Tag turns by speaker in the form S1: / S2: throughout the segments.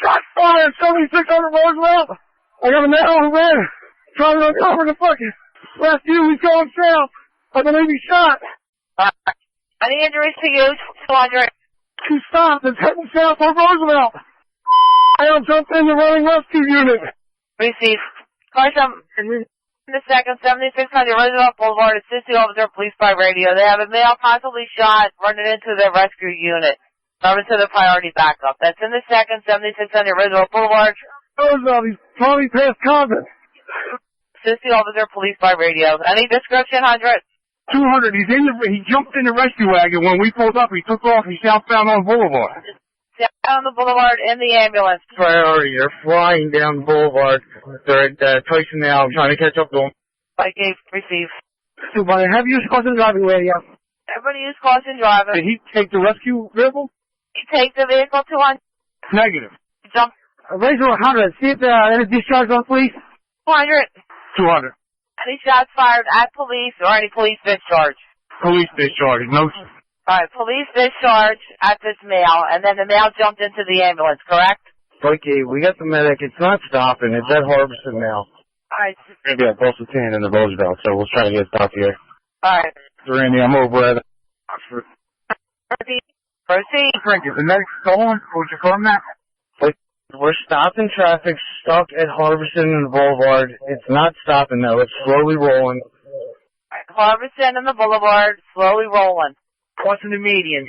S1: shot fired, 7600 Roosevelt. I got a man on the van, trying to uncover the fucking rescue. He's going south. I believe he's shot.
S2: Any injuries to you? 200.
S1: He stopped and heading south on Roosevelt. I jumped in the running rescue unit.
S2: Receive. Carson, in the second, 7600 Roosevelt Boulevard, assist the officer, police by radio. They have a male possibly shot, running into their rescue unit. Coming to the priority backup. That's in the second, 7600 Roosevelt Boulevard.
S1: Roosevelt, he's probably past Convent.
S2: Assist the officer, police by radio. Any description, 100?
S1: 200, he jumped in the rescue wagon. When we pulled up, he took off, he's southbound on Boulevard.
S2: Down the boulevard in the ambulance.
S1: Priority, they're flying down the boulevard. They're at Tyson now. I'm trying to catch up to them.
S2: I gave receive.
S1: Supervisor, have you used caution driving radio?
S2: Everybody use caution driving.
S1: Did he take the rescue vehicle?
S2: He takes the vehicle 200.
S1: Negative.
S2: Jump.
S1: Raise 100. See if any discharge on police.
S2: 200.
S1: 200.
S2: Any shots fired at police or any police discharge?
S1: Police discharge. No.
S2: Alright, police discharge at this male, and then the male jumped into the ambulance, correct?
S1: Okay, we got the medic. It's not stopping. It's at Harbison now.
S2: Alright.
S1: It's going to be at Postal 10 in the Roosevelt, so we'll try to get stopped here.
S2: Alright.
S1: Randy, I'm over at Oxford.
S2: Proceed.
S1: Frank, is the medic stolen? Would you confirm that? We're stopping traffic, stuck at Harbison and the Boulevard. It's not stopping though. It's slowly rolling.
S2: Harbison and the Boulevard, slowly rolling.
S1: Crossing the median.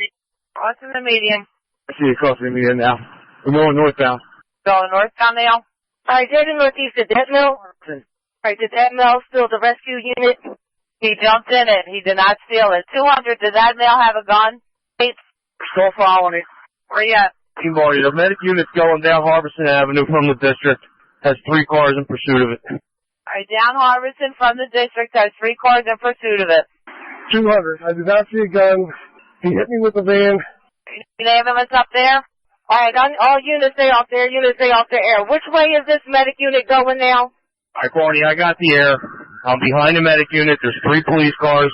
S2: Crossing the median.
S1: I see you crossing the median now. We're going northbound.
S2: Going northbound now?
S3: Alright, heading northeast, did that mill? Alright, did that mill steal the rescue unit?
S2: He jumped in it. He did not steal it. 200, did that male have a gun?
S1: Still following it.
S2: Where you at?
S1: Team Marty, the medic unit's going down Harbison Avenue from the district. Has 3 cars in pursuit of it.
S2: Alright, down Harbison from the district, has 3 cars in pursuit of it.
S1: 200, I did not see a gun. He hit me with the van.
S2: An ambulance up there?
S3: Alright, all units stay off there, units stay off the air. Which way is this medic unit going now?
S1: Alright, Barney, I got the air. I'm behind the medic unit. There's 3 police cars.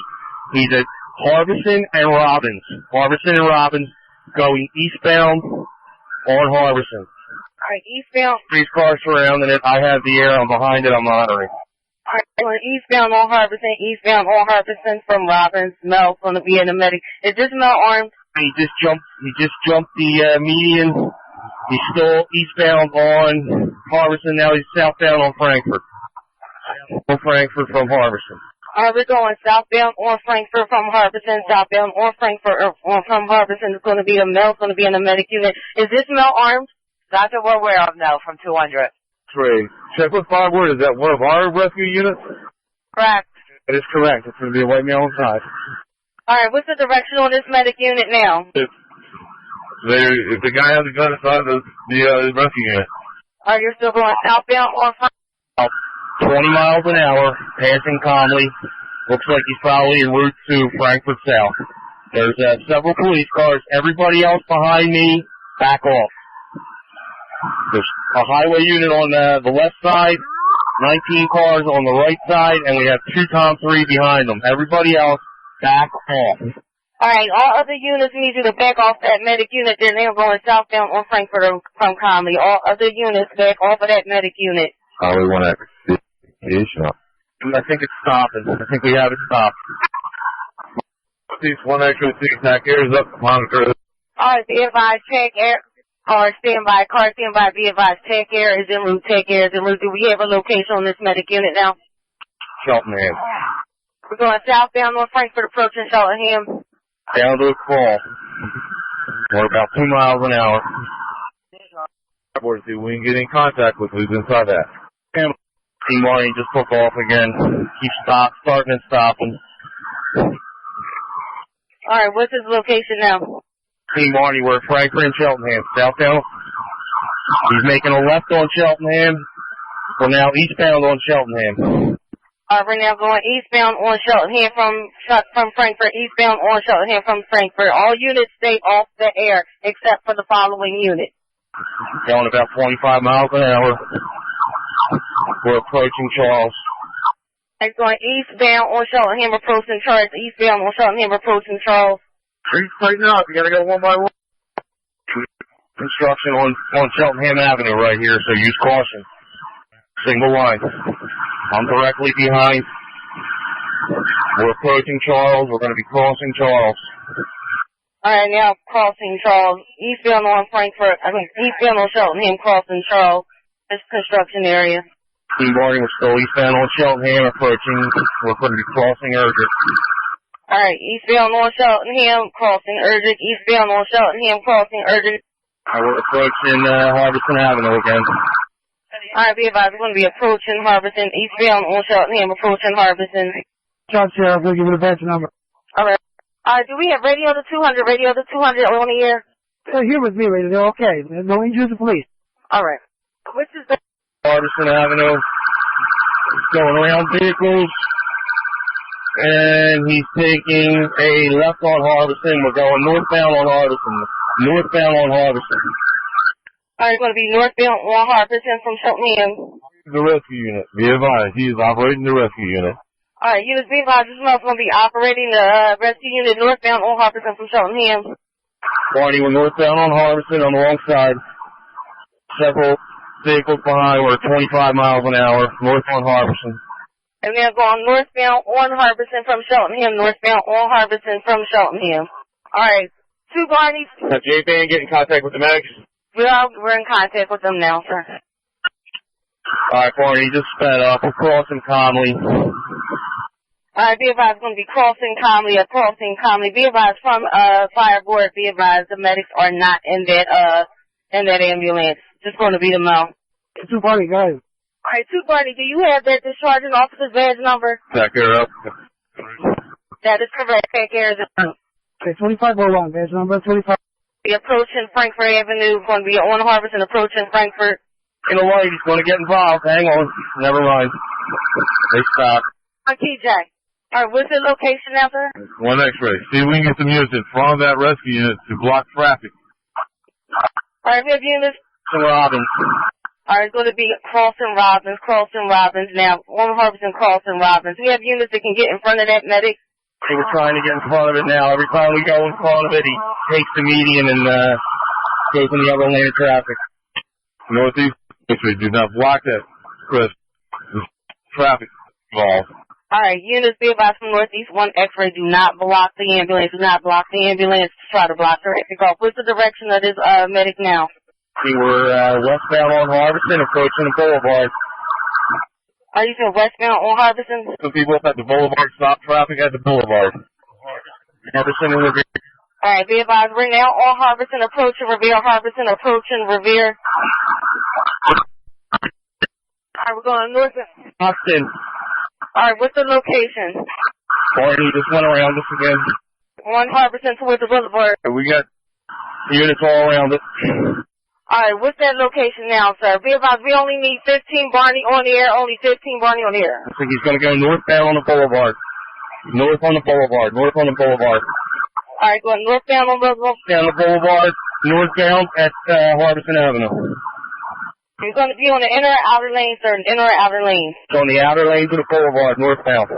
S1: He's at Harbison and Robbins. Harbison and Robbins going eastbound on Harbison.
S3: Alright, eastbound.
S1: Police cars surrounding it. I have the air. I'm behind it. I'm monitoring.
S3: Alright, going eastbound on Harbison from Robbins. Mel's going to be in the medic. Is this Mel armed?
S1: He just jumped the median. He's still eastbound on Harbison. Now he's southbound on Frankfurt. On Frankfurt from Harbison.
S3: Alright, we're going southbound on Frankfurt from Harbison, southbound on Frankfurt from Harbison. It's going to be a Mel's going to be in the medic unit. Is this Mel armed?
S2: Not that we're aware of, no, from 200.
S1: 3. Check with 5 word. Is that one of our rescue units?
S2: Correct.
S1: It is correct. It's going to be a white male inside.
S3: Alright, what's the direction on this medic unit now?
S1: If the guy has a gun inside the rescue unit.
S3: Alright, you're still going southbound on Frankfurt?
S1: 20 miles an hour, passing calmly. Looks like he's probably en route to Frankfurt South. There's several police cars. Everybody else behind me, back off. There's a highway unit on the left side, 19 cars on the right side, and we have 2 Tom 3 behind them. Everybody else, back off.
S3: Alright, all other units need you to back off that medic unit. Then they're going southbound on Frankfurt from Conley. All other units back off of that medic unit.
S1: We want to I think it's stopping. I think we have it stopped. Cease 1 extra 6 attack air is up. Monitor.
S3: Alright, be advised, check air. Car standby, be advised, check air is en route, check air is en route. Do we have a location on this medic unit now?
S1: Cheltenham.
S3: We're going southbound on Frankfurt, approaching Cheltenham.
S1: Down to a crawl. We're about 2 miles an hour. We can get in contact with who's inside that. Team Marty just took off again. Keep starting and stopping.
S3: Alright, what's his location now?
S1: Team Marty, we're at Frankfurt and Cheltenham. Southbound. He's making a left on Cheltenham. We're now eastbound on Cheltenham.
S3: Alright, we're now going eastbound on Cheltenham from Frankfurt, eastbound on Cheltenham from Frankfurt. All units stay off the air except for the following unit.
S1: Going about 25 miles an hour. We're approaching Charles.
S3: It's going eastbound on Cheltenham, approaching Charles. Eastbound on Cheltenham, approaching Charles.
S1: Please tighten up. You gotta go one by one. construction on Cheltenham Avenue right here, so use caution. Single line. I'm directly behind. We're approaching Charles. We're going to be crossing Charles.
S3: Alright, now crossing Charles. Eastbound on eastbound on Cheltenham, crossing Charles. This construction area.
S1: Team Barney, we're still eastbound on Cheltenham, approaching. We're going to be crossing Erdrich.
S3: Alright, eastbound on Cheltenham, crossing Erdrich. Eastbound on Cheltenham, crossing Erdrich.
S1: We're approaching Harbison Avenue again.
S3: Alright, be advised, we're going to be approaching Harbison. Eastbound on Cheltenham, approaching Harbison.
S4: Charles Sheriff, we'll give you the badge number.
S3: Alright. Alright, do we have radio to 200? Radio to 200 on the air?
S4: They're here with me, lady. They're okay. There's no injuries to police.
S3: Alright. Which is the...
S1: Harbison Avenue. Going around vehicles. And he's taking a left on Harbison. We're going northbound on Harbison. Northbound on Harbison.
S3: Alright, going to be northbound on Harbison from Cheltenham.
S1: The rescue unit. Be advised, he is operating the rescue unit.
S3: Alright, units be advised, this is going to be operating the rescue unit northbound on Harbison from Cheltenham.
S1: Barney, we're northbound on Harbison on the wrong side. Several vehicles behind. We're 25 miles an hour. North on Harbison.
S3: And we're going northbound on Harbison from Cheltenham. Northbound on Harbison from Cheltenham. Alright, 2 Barneys.
S1: J-Band, get in contact with the medics.
S3: We're in contact with them now, sir.
S1: Alright, Barney, just sped up. We're crossing Conley.
S3: Alright, be advised, going to be crossing Conley. Be advised from, fire board, be advised, the medics are not in that ambulance. Just going to be the mail.
S4: 2 Barney, guys.
S3: Alright, 2 Barney, do you have that discharging officer's badge number?
S1: Back her up.
S3: That is correct. Take care of it.
S4: Okay, 2501, badge number 25.
S3: Be approaching Frankfurt Avenue, going to be on Harbison, approaching Frankfurt.
S1: You know what, he's going to get involved. Hang on. Never mind. They stopped.
S3: TJ. Alright, what's the location now, sir?
S1: One X-ray. See if we can get some units in front of that rescue unit to block traffic.
S3: Alright, we have units.
S1: Robbins.
S3: Alright, it's going to be crossing Robbins now. On Harbison, crossing Robbins. We have units that can get in front of that medic.
S1: Hey, we're trying to get in front of it now. Every time we go in front of it, he takes the median and goes in the other lane of traffic. Northeast X-ray, do not block that, Chris. There's traffic involved.
S3: Alright, units be advised from Northeast 1 X-ray, do not block the ambulance. Do not block the ambulance. Try to block traffic off. What's the direction of this medic now?
S1: We were westbound on Harbison, approaching the boulevard.
S3: Are you still westbound on Harbison?
S1: Some people up at the boulevard stop traffic at the boulevard. Harbison and Revere.
S3: Alright, be advised, we're now on Harbison, approaching Revere. Harbison, approaching Revere. Alright, we're going north.
S1: Austin.
S3: Alright, what's the location?
S1: Barney just went around us again.
S3: On Harbison towards the boulevard.
S1: We got units all around it.
S3: Alright, what's that location now, sir? Be advised, we only need 15 Barney on the air, only 15 Barney on the air.
S1: I think he's going to go northbound on the boulevard. North on the boulevard. Alright,
S3: going northbound on the boulevard.
S1: Down the boulevard, northbound at Harbison Avenue.
S3: You're going to be on the inner or outer lane, sir, inner or outer lane.
S1: So on the outer lanes of the boulevard, northbound.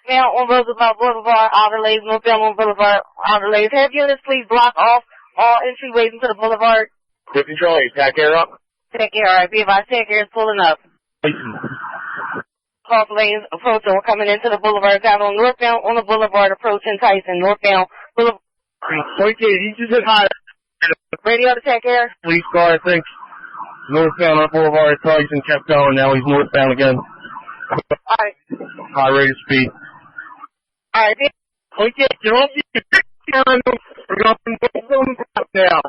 S3: Now on Roosevelt Boulevard, outer lanes, northbound on Boulevard, outer lanes. Have units please block off all entryways into the boulevard.
S1: Good control, you tack air up.
S3: Take care, alright, be advised, take care is pulling up. Cross lanes approaching, we're coming into the boulevard, down on northbound on the boulevard, approaching Tyson, northbound boulevard.
S1: Okay, he just hit high.
S3: Radio to take care.
S1: Police car, I think. Northbound on the boulevard, Tyson kept going, now he's northbound again.
S3: Alright.
S1: High rate of speed.
S3: Alright,
S1: okay, get off we're going now.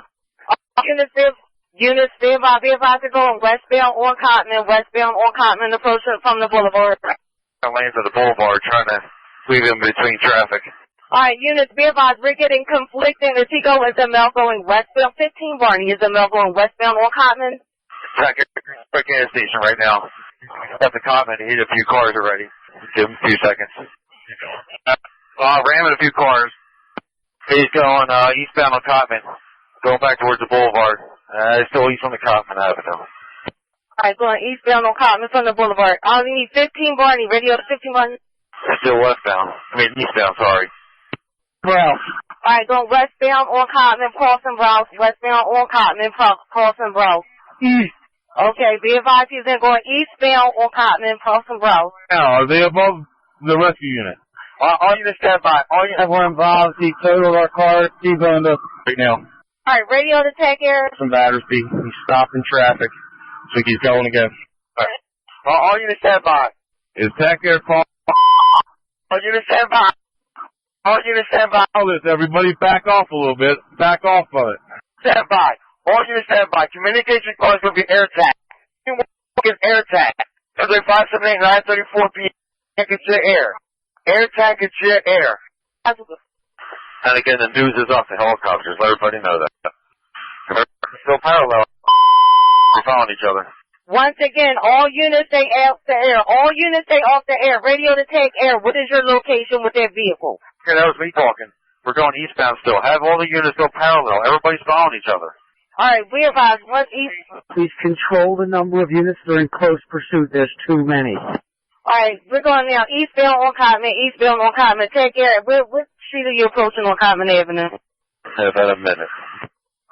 S3: Units, be advised to go on westbound on Cotman, approaching from the boulevard.
S1: Lanes of the boulevard, trying to leave in between traffic.
S3: Alright, units, be advised, we're getting conflicting. Is he going, is the mail going westbound? 15 Barney, is the mail going westbound on Cotman?
S1: Back at the gas station right now. At the Cotman, he hit a few cars already. Give him a few seconds. Ramming a few cars. He's going eastbound on Cotman. Going back towards the boulevard. Still east on the Cotman Avenue.
S3: Alright, going eastbound on Cotman from the boulevard. I only need 15 Barney. Radio to 15 Barney.
S1: Still westbound. I mean, eastbound, sorry.
S3: Well. Alright, going westbound on Cotman, crossing Browse. Westbound on Cotman, crossing Browse.
S4: East.
S3: Okay, be advised he's then going eastbound on Cotman, crossing Browse.
S1: Now, are they above the rescue unit?
S5: All units stand by. All units.
S4: We're involved. He totaled our car. T-boned us.
S1: Right now.
S3: Alright, radio to take air.
S1: From Battersby. He's stopping traffic. So he's going again.
S5: All units stand by.
S1: Is Tech Air call?
S5: All units stand by. All units stand by.
S1: All this, everybody back off a little bit. Back off of it.
S5: Stand by. All units stand by. Communication calls will be air tag. Is air tag. Every 578 934 p.m. It's your air. Air tag is your air. And again, the news is off the helicopters. Let everybody know that. We're still parallel. We're following each other.
S3: Once again, all units stay off the air. All units stay off the air. Radio to take air. What is your location with that vehicle?
S5: Okay, that was me talking. We're going eastbound still. Have all the units go parallel. Everybody's following each other.
S3: Alright, we advise once east.
S4: Please control the number of units that are in close pursuit. There's too many.
S3: Alright, we're going now eastbound on Cotman, eastbound on Cotman. Take air. What street are you approaching on Cotman Avenue?
S5: About a minute.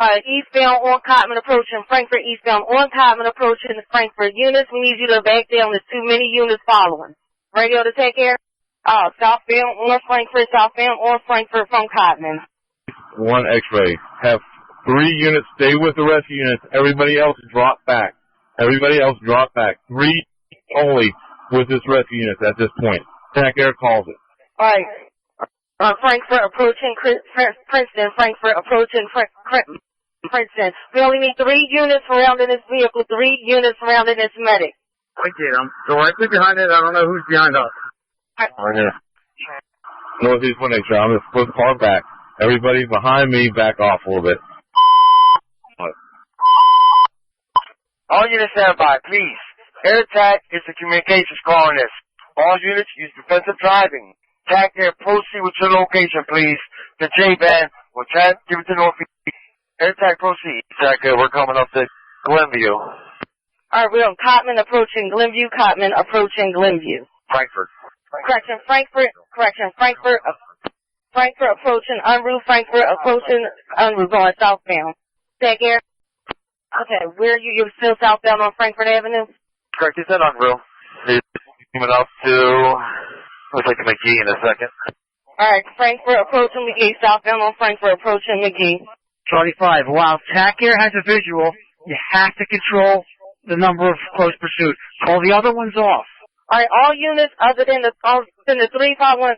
S3: Alright, eastbound on Cotman approaching Frankfurt, eastbound on Cotman approaching Frankfurt. Units, we need you to back down. There's too many units following. Radio to take air. Southbound on Frankfurt from Cotman.
S1: 1 X-ray. Have 3 units stay with the rescue units. Everybody else drop back. Everybody else drop back. 3 only with this rescue unit at this point. Tech Air calls it.
S3: Alright. Frankfurt approaching Princeton. Frankfurt approaching Princeton. We only need 3 units surrounding this vehicle. 3 units surrounding this medic.
S4: I get him. Directly behind it. I don't know who's behind us.
S1: Right here. Northeast 1 X-ray. I'm going to put the car back. Everybody behind me, back off a little bit.
S5: All units stand by, please. Air tag is the communications calling this. All units use defensive driving. Tag Air, proceed with your location, please. The J-Band will tag, give it to Northeast. Air tag, proceed. Tag Air, we're coming up to Glenview.
S3: Alright, we're on Cotman approaching Glenview. Cotman approaching Glenview.
S5: Frankfurt.
S3: Correction, Frankfurt approaching Unruh. Frankfurt approaching Unruh, going southbound. Tag Air. Okay, where are you? You're still southbound on Frankfurt Avenue?
S5: Correct, you said Unreal. He's coming up to, looks like McGee in a second.
S3: Alright, Frankfurt approaching McGee. Southbound on Frankfurt approaching McGee.
S4: Charlie 5. While TAC Air has a visual, you have to control the number of close pursuit. Call the other ones off.
S3: Alright, all units other than the 351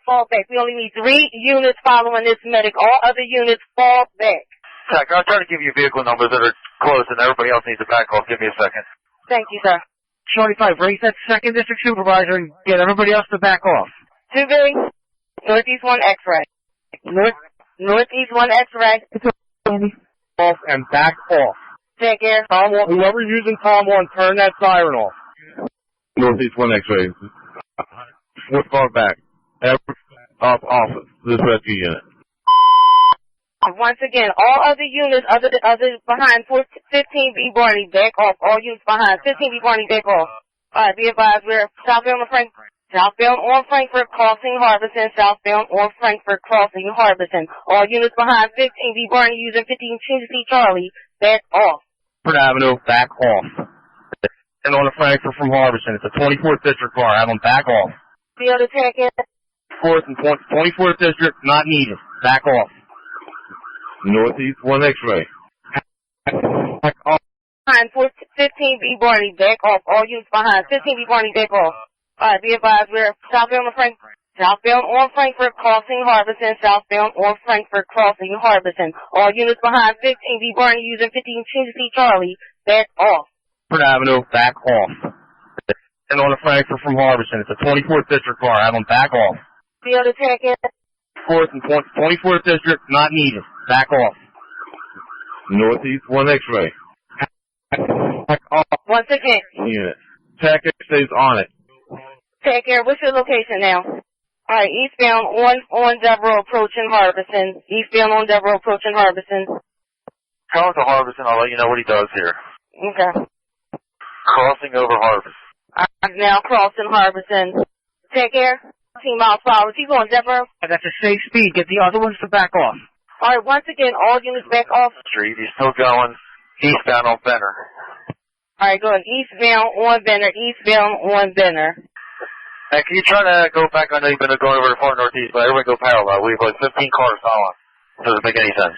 S3: fall back. We only need 3 units following this medic. All other units fall back.
S5: Tech, I'll try to give you vehicle numbers that are close and everybody else needs to back off. Give me a second.
S3: Thank you, sir.
S4: Charlie 5, raise that 2nd District Supervisor and get everybody else to back off.
S3: 2 Billy, Northeast 1 X-ray. Northeast 1 X-ray.
S1: Off and back off.
S3: Take care.
S1: Tom 1, whoever's using Tom 1, turn that siren off. Northeast 1 X-ray. What's far back? Off this rescue unit.
S3: Once again, all other units other behind 15B Barney, back off. All units behind 15B Barney, back off. Alright, be advised, we're southbound on Frankfurt, crossing Harbison, southbound on Frankfurt, crossing Harbison. All units behind 15B Barney using 15 Tennessee Charlie, back off.
S1: Frankfurt Avenue, back off. And on the Frankfurt from Harbison, it's a 24th District car. Have them back off.
S3: Be able to take it.
S1: 24th District, not needed. Back off. Northeast 1 X-ray. Back off.
S3: Behind 15B Barney, back off. All units behind 15B Barney, back off. Alright, be advised, we're southbound on Frankfurt, crossing Harbison, southbound on Frankfurt, crossing Harbison. All units behind 15B Barney using 15 Tennessee Charlie, back off.
S1: Frankfurt Avenue, back off. And on the Frankfurt from Harbison, it's a 24th District car. Have them back off.
S3: Be able to take it.
S1: 24th District, not needed. Back off. Northeast 1 X-ray. Back off.
S3: Once again.
S1: Unit. Tech stays on it.
S3: Take care. What's your location now? Alright, eastbound on Devereaux approaching Harbison. Eastbound on Devereaux approaching Harbison.
S5: Calling to Harbison, I'll let you know what he does here.
S3: Okay.
S5: Crossing over Harbison.
S3: I'm now crossing Harbison. Take care. miles per hour. Is he going Zephyr?
S4: That's a safe speed. Get the other ones to back off.
S3: All right, once again, all units back off.
S5: Street. He's still going eastbound on Benner.
S3: All right, going eastbound on Benner, eastbound on Benner.
S5: Hey, can you try to go back? I know you've been going over to far northeast, but everybody go parallel. We have like 15 cars following. Doesn't make any sense.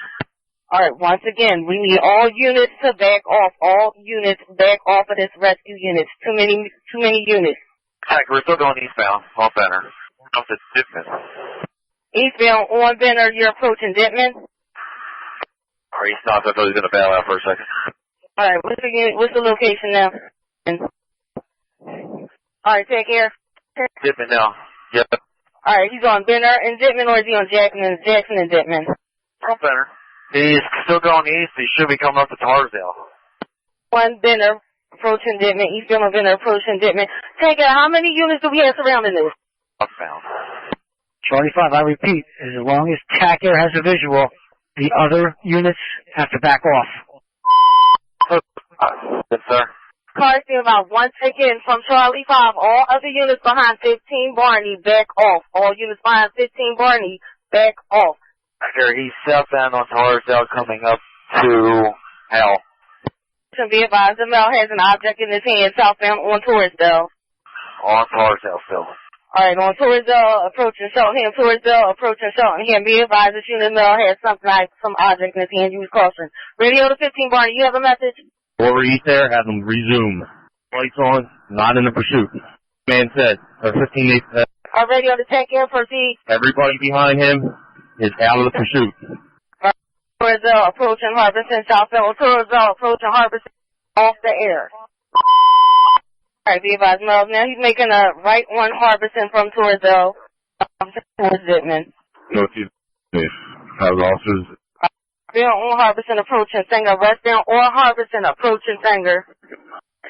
S3: All right, once again, we need all units to back off. All units back off of this rescue unit. Too many units.
S5: Heck, we're still going eastbound on Benner. Up to Dittman.
S3: Eastbound on Benner, you're approaching Dittman.
S5: Or he stopped. I thought he was going to bail out for a second.
S3: All right, what's the location now? All right, take care.
S5: Dittman now. Yep.
S3: All right, he's on Benner and Dittman, or is he on Jackson and Dittman?
S5: On Benner. He's still going east. He should be coming up to Tarsdale.
S3: One Benner approaching Dittman, eastbound on Benner approaching Dittman. Take care. How many units do we have surrounding this?
S5: Upbound.
S4: Charlie 5, I repeat, as long as TAC Air has a visual, the other units have to back off.
S5: Yes, sir.
S3: Car stand by once again from Charlie 5. All other units behind 15 Barney, back off. All units behind 15 Barney, back off.
S5: Here, he's southbound on Tarsdale coming up to Hell.
S3: To be advised, the male has an object in his hand southbound on Torresdale.
S5: On Tarsdale still.
S3: Alright, on Torresdale, approaching Sheltonham. Torresdale, approaching Sheltonham. Be advised that unit male has something like some object in his hand. Use caution. Radio to 15 Barney, you have a message?
S1: Over east there, have them resume. Lights on, not in the pursuit. Man said, or 15
S3: Radio to take care, proceed.
S1: everybody behind him is out of the pursuit.
S3: Torresdale, approaching Harbison, southbound. Torresdale, approaching Harbison, off the air. Alright, be advised, Miles. Now he's making a right on Harbison from Torresdale towards Dittman.
S6: Northeast. Have officers.
S3: Westbound on Harbison approaching Sanger. Westbound on Harbison approaching Sanger.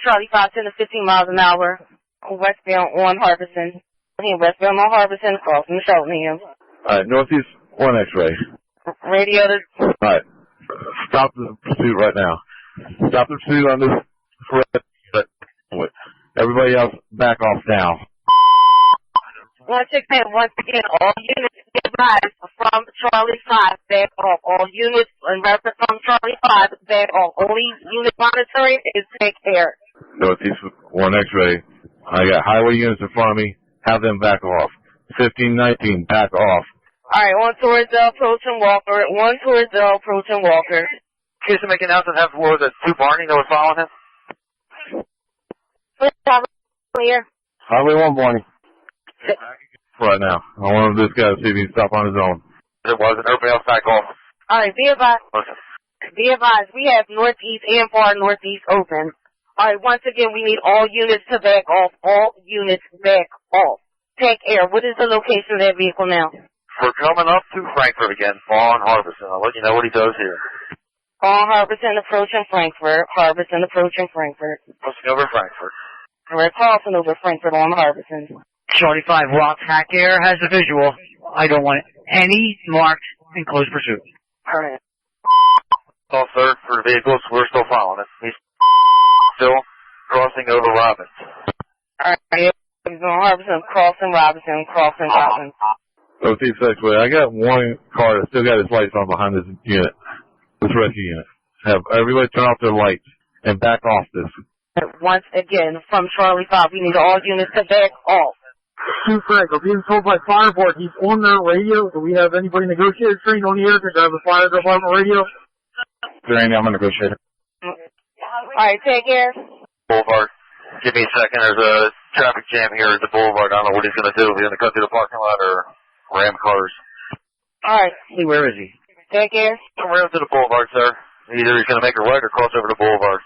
S3: Charlie 5, 10 to 15 miles an hour. Westbound on Harbison. Westbound on Harbison, crossing Cheltenham.
S6: Alright, Northeast 1 X-ray.
S3: Radio to...
S6: Alright. Stop the pursuit right now. Stop the pursuit on this threat. Everybody else, back off now.
S3: 168, once again, all units be advised from Charlie 5, back off. All units in reference from Charlie 5, back off. Only unit monitoring is take care.
S6: Northeast 1 X-ray. I got highway units in front of me. Have them back off. 1519, back off.
S3: Alright, on Torresdale, approaching Walker. On Torresdale, approaching Walker.
S5: In case to make an announcement, have the 2 Barney that was following him.
S3: Clear.
S1: Highway 1, Barney.
S6: Right now. I want this guy to see if he can stop on his own.
S5: It wasn't. Everybody else back off.
S3: Alright, be advised.
S5: Listen.
S3: Be advised, we have northeast and far northeast open. Alright, once again, we need all units to back off. All units back off. Take air. What is the location of that vehicle now?
S5: We're coming up to Frankfurt again, on Harbison. I'll let you know what he does here.
S3: On Harbison approaching Frankfurt. Harbison approaching Frankfurt.
S5: Crossing over Frankfurt.
S3: We're crossing over Frankfurt on Harbison.
S4: Charlie 5, while TAC Air has a visual, I don't want any marked in close pursuit.
S3: Alright.
S5: All third for the vehicles. We're still following it. He's still crossing over Robbins.
S3: Alright, he's on Harbison, crossing Robinson, crossing Robinson.
S6: Northeast X-ray. I got one car that still got its lights on behind this unit. This rescue unit. Have everybody turn off their lights and back off this.
S3: Once again, from Charlie 5, we need all units to back off.
S1: Chief Frank, I'm being told by Fireboard he's on their radio. Do we have anybody negotiator trained on the air to have the fire department radio?
S6: Randy, I'm a negotiator.
S3: Alright, take care.
S5: Boulevard. Give me a second. There's a traffic jam here at the boulevard. I don't know what he's going to do. He's going to cut through the parking lot or ram cars.
S3: Alright,
S4: Hey, where is he?
S3: take care.
S5: Come around to the boulevard, sir. Either he's going to make a right or cross over the boulevard.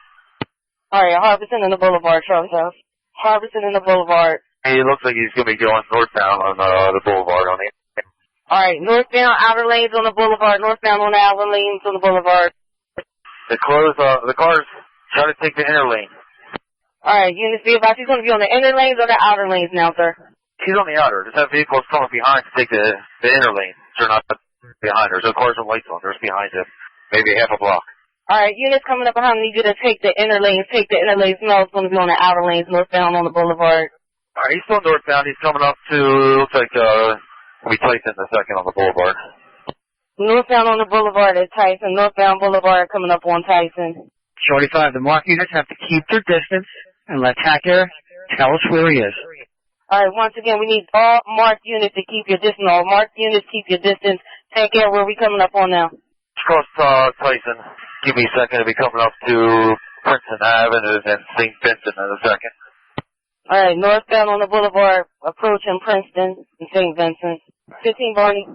S3: Alright, Harbison and the Boulevard, Charlie 5. Harbison and the Boulevard.
S5: He looks like he's going to be going northbound on the boulevard on the...
S3: Alright, northbound outer lanes on the boulevard, northbound on the outer lanes on the boulevard.
S5: The cars try to take the inner lane.
S3: Alright, units be advised, he's going to be on the inner lanes or the outer lanes now, sir?
S5: He's on the outer. Just have vehicles coming behind to take the inner lane. They're not behind. There's no cars with lights on. They're just behind him. Maybe half a block.
S3: Alright, units coming up behind me, need you to take the inner lanes, No, it's going to be on the outer lanes, northbound on the boulevard.
S6: Alright, he's still northbound. He's coming up to, looks like, will be Tyson in a second on the boulevard.
S3: Northbound on the boulevard at Tyson. Northbound boulevard coming up on Tyson.
S4: Shorty 5, the marked units have to keep their distance and let TAC Air tell us where he is.
S3: Alright, once again, we need all marked units to keep your distance. All marked units keep your distance. TAC Air, where are we coming up on now?
S6: Cross, Tyson. Give me a second to be coming up to Princeton Avenue and St. Vincent in a second.
S3: Alright, northbound on the boulevard, approaching Princeton and St. Vincent. 15 Barney.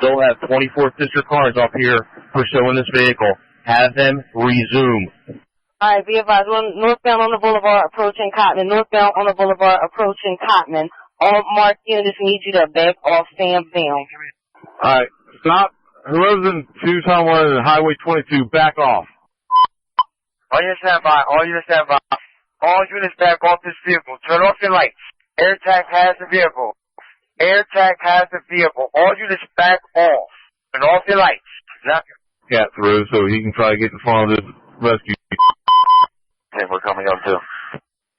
S1: Still have 24th District cars up here pursuing this vehicle. Have them resume.
S3: Alright, be advised, northbound on the boulevard, approaching Cotman. Northbound on the boulevard, approaching Cotman. All marked units need you to back off, stand down.
S6: Alright, stop. Whoever's in 2-1 and Highway 22, back off.
S5: All units stand by. All units stand by. All units back off this vehicle. Turn off your lights. AirTag has the vehicle. AirTag has the vehicle. All units back off. Turn off your lights.
S6: Cat through so he can try to get in front of this rescue.
S5: Okay, we're coming up too.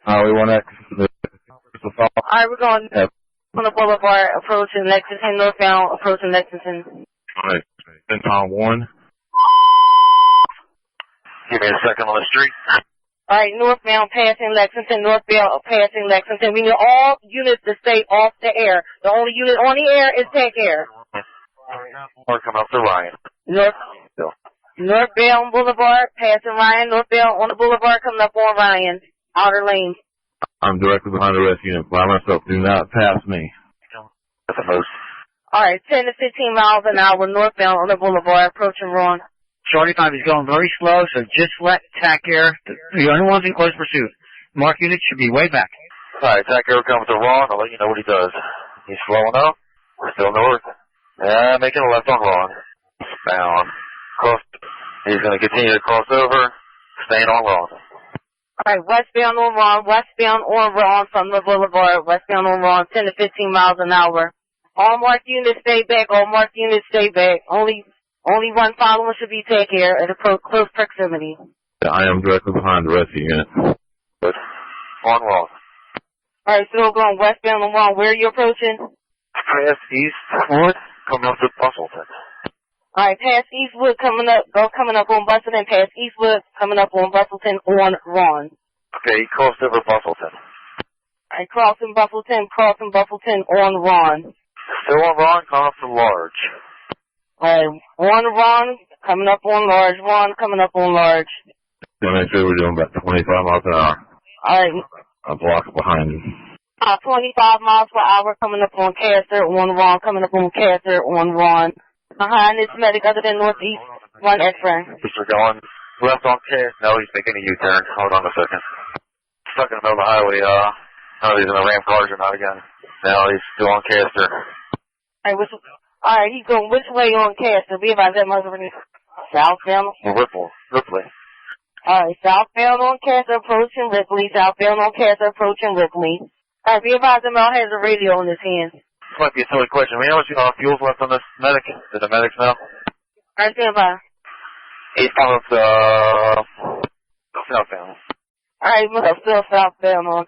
S6: Highway 1X.
S3: Alright, we're going on the boulevard, approaching Lexington. Northbound, approaching Lexington.
S6: Alright, Centon 1.
S5: Give me a second on the street.
S3: Alright, northbound passing Lexington, northbound passing Lexington. We need all units to stay off the air. The only unit on the air is TAC Air.
S5: We're coming up to Ryan.
S3: Northbound Boulevard, passing Ryan. Northbound on the boulevard, coming up on Ryan. Outer lane.
S6: I'm directly behind the rescue unit by myself. Do not pass me.
S5: That's the most.
S3: Alright, 10 to 15 miles an hour northbound on the boulevard, approaching Ron.
S4: Shorty 5 is going very slow, so just let TAC Air, the only ones in close pursuit. Marked units should be way back.
S5: Alright, TAC Air comes to Ron. I'll let you know what he does. He's slowing up. We're still north. Yeah, making a left on Ron. Bound. Cross. He's going to continue to cross over. Staying on Ron.
S3: Alright, westbound on Ron, westbound on Ron from the boulevard, westbound on Ron, 10 to 15 miles an hour. All marked units stay back, all marked units stay back. Only one following should be TAC Air at a close proximity.
S6: I am directly behind the rescue unit.
S5: Good. On Ron.
S3: Alright, so we're going westbound on Ron. Where are you approaching?
S5: Pass Eastwood. Coming up to Bustleton.
S3: Alright, past Eastwood coming up on Bustleton, past Eastwood coming up on Bustleton on Ron.
S5: Okay, he crossed over Bustleton.
S3: Alright, crossing Bustleton on Ron.
S5: Still on Ron, coming up to Large.
S3: Alright, on Ron, coming up on Large, Ron coming up on Large.
S6: So make sure we're doing about 25 miles an hour.
S3: Alright.
S6: A block behind him.
S3: 25 miles per hour coming up on Castor on Ron, coming up on Castor on Ron. Behind this medic other than Northeast 1 X-ray.
S5: We're going left on Castor. No, he's making a U-turn. Hold on a second. Stuck in the middle of the highway. No, he's in the ram cars or not again. No, he's still on Castor.
S3: Alright, he's going which way on Castor? Be about that much southbound?
S5: Ripley.
S3: Alright, southbound on Castor approaching Ripley. Southbound on Castor approaching Ripley. Alright, be advised that Mel has a radio in his hand.
S5: This might be a silly question. We know what fuel's left on this medic. Did the medics know?
S3: Alright, stand by.
S5: He's coming up to southbound.
S3: Alright, still southbound on.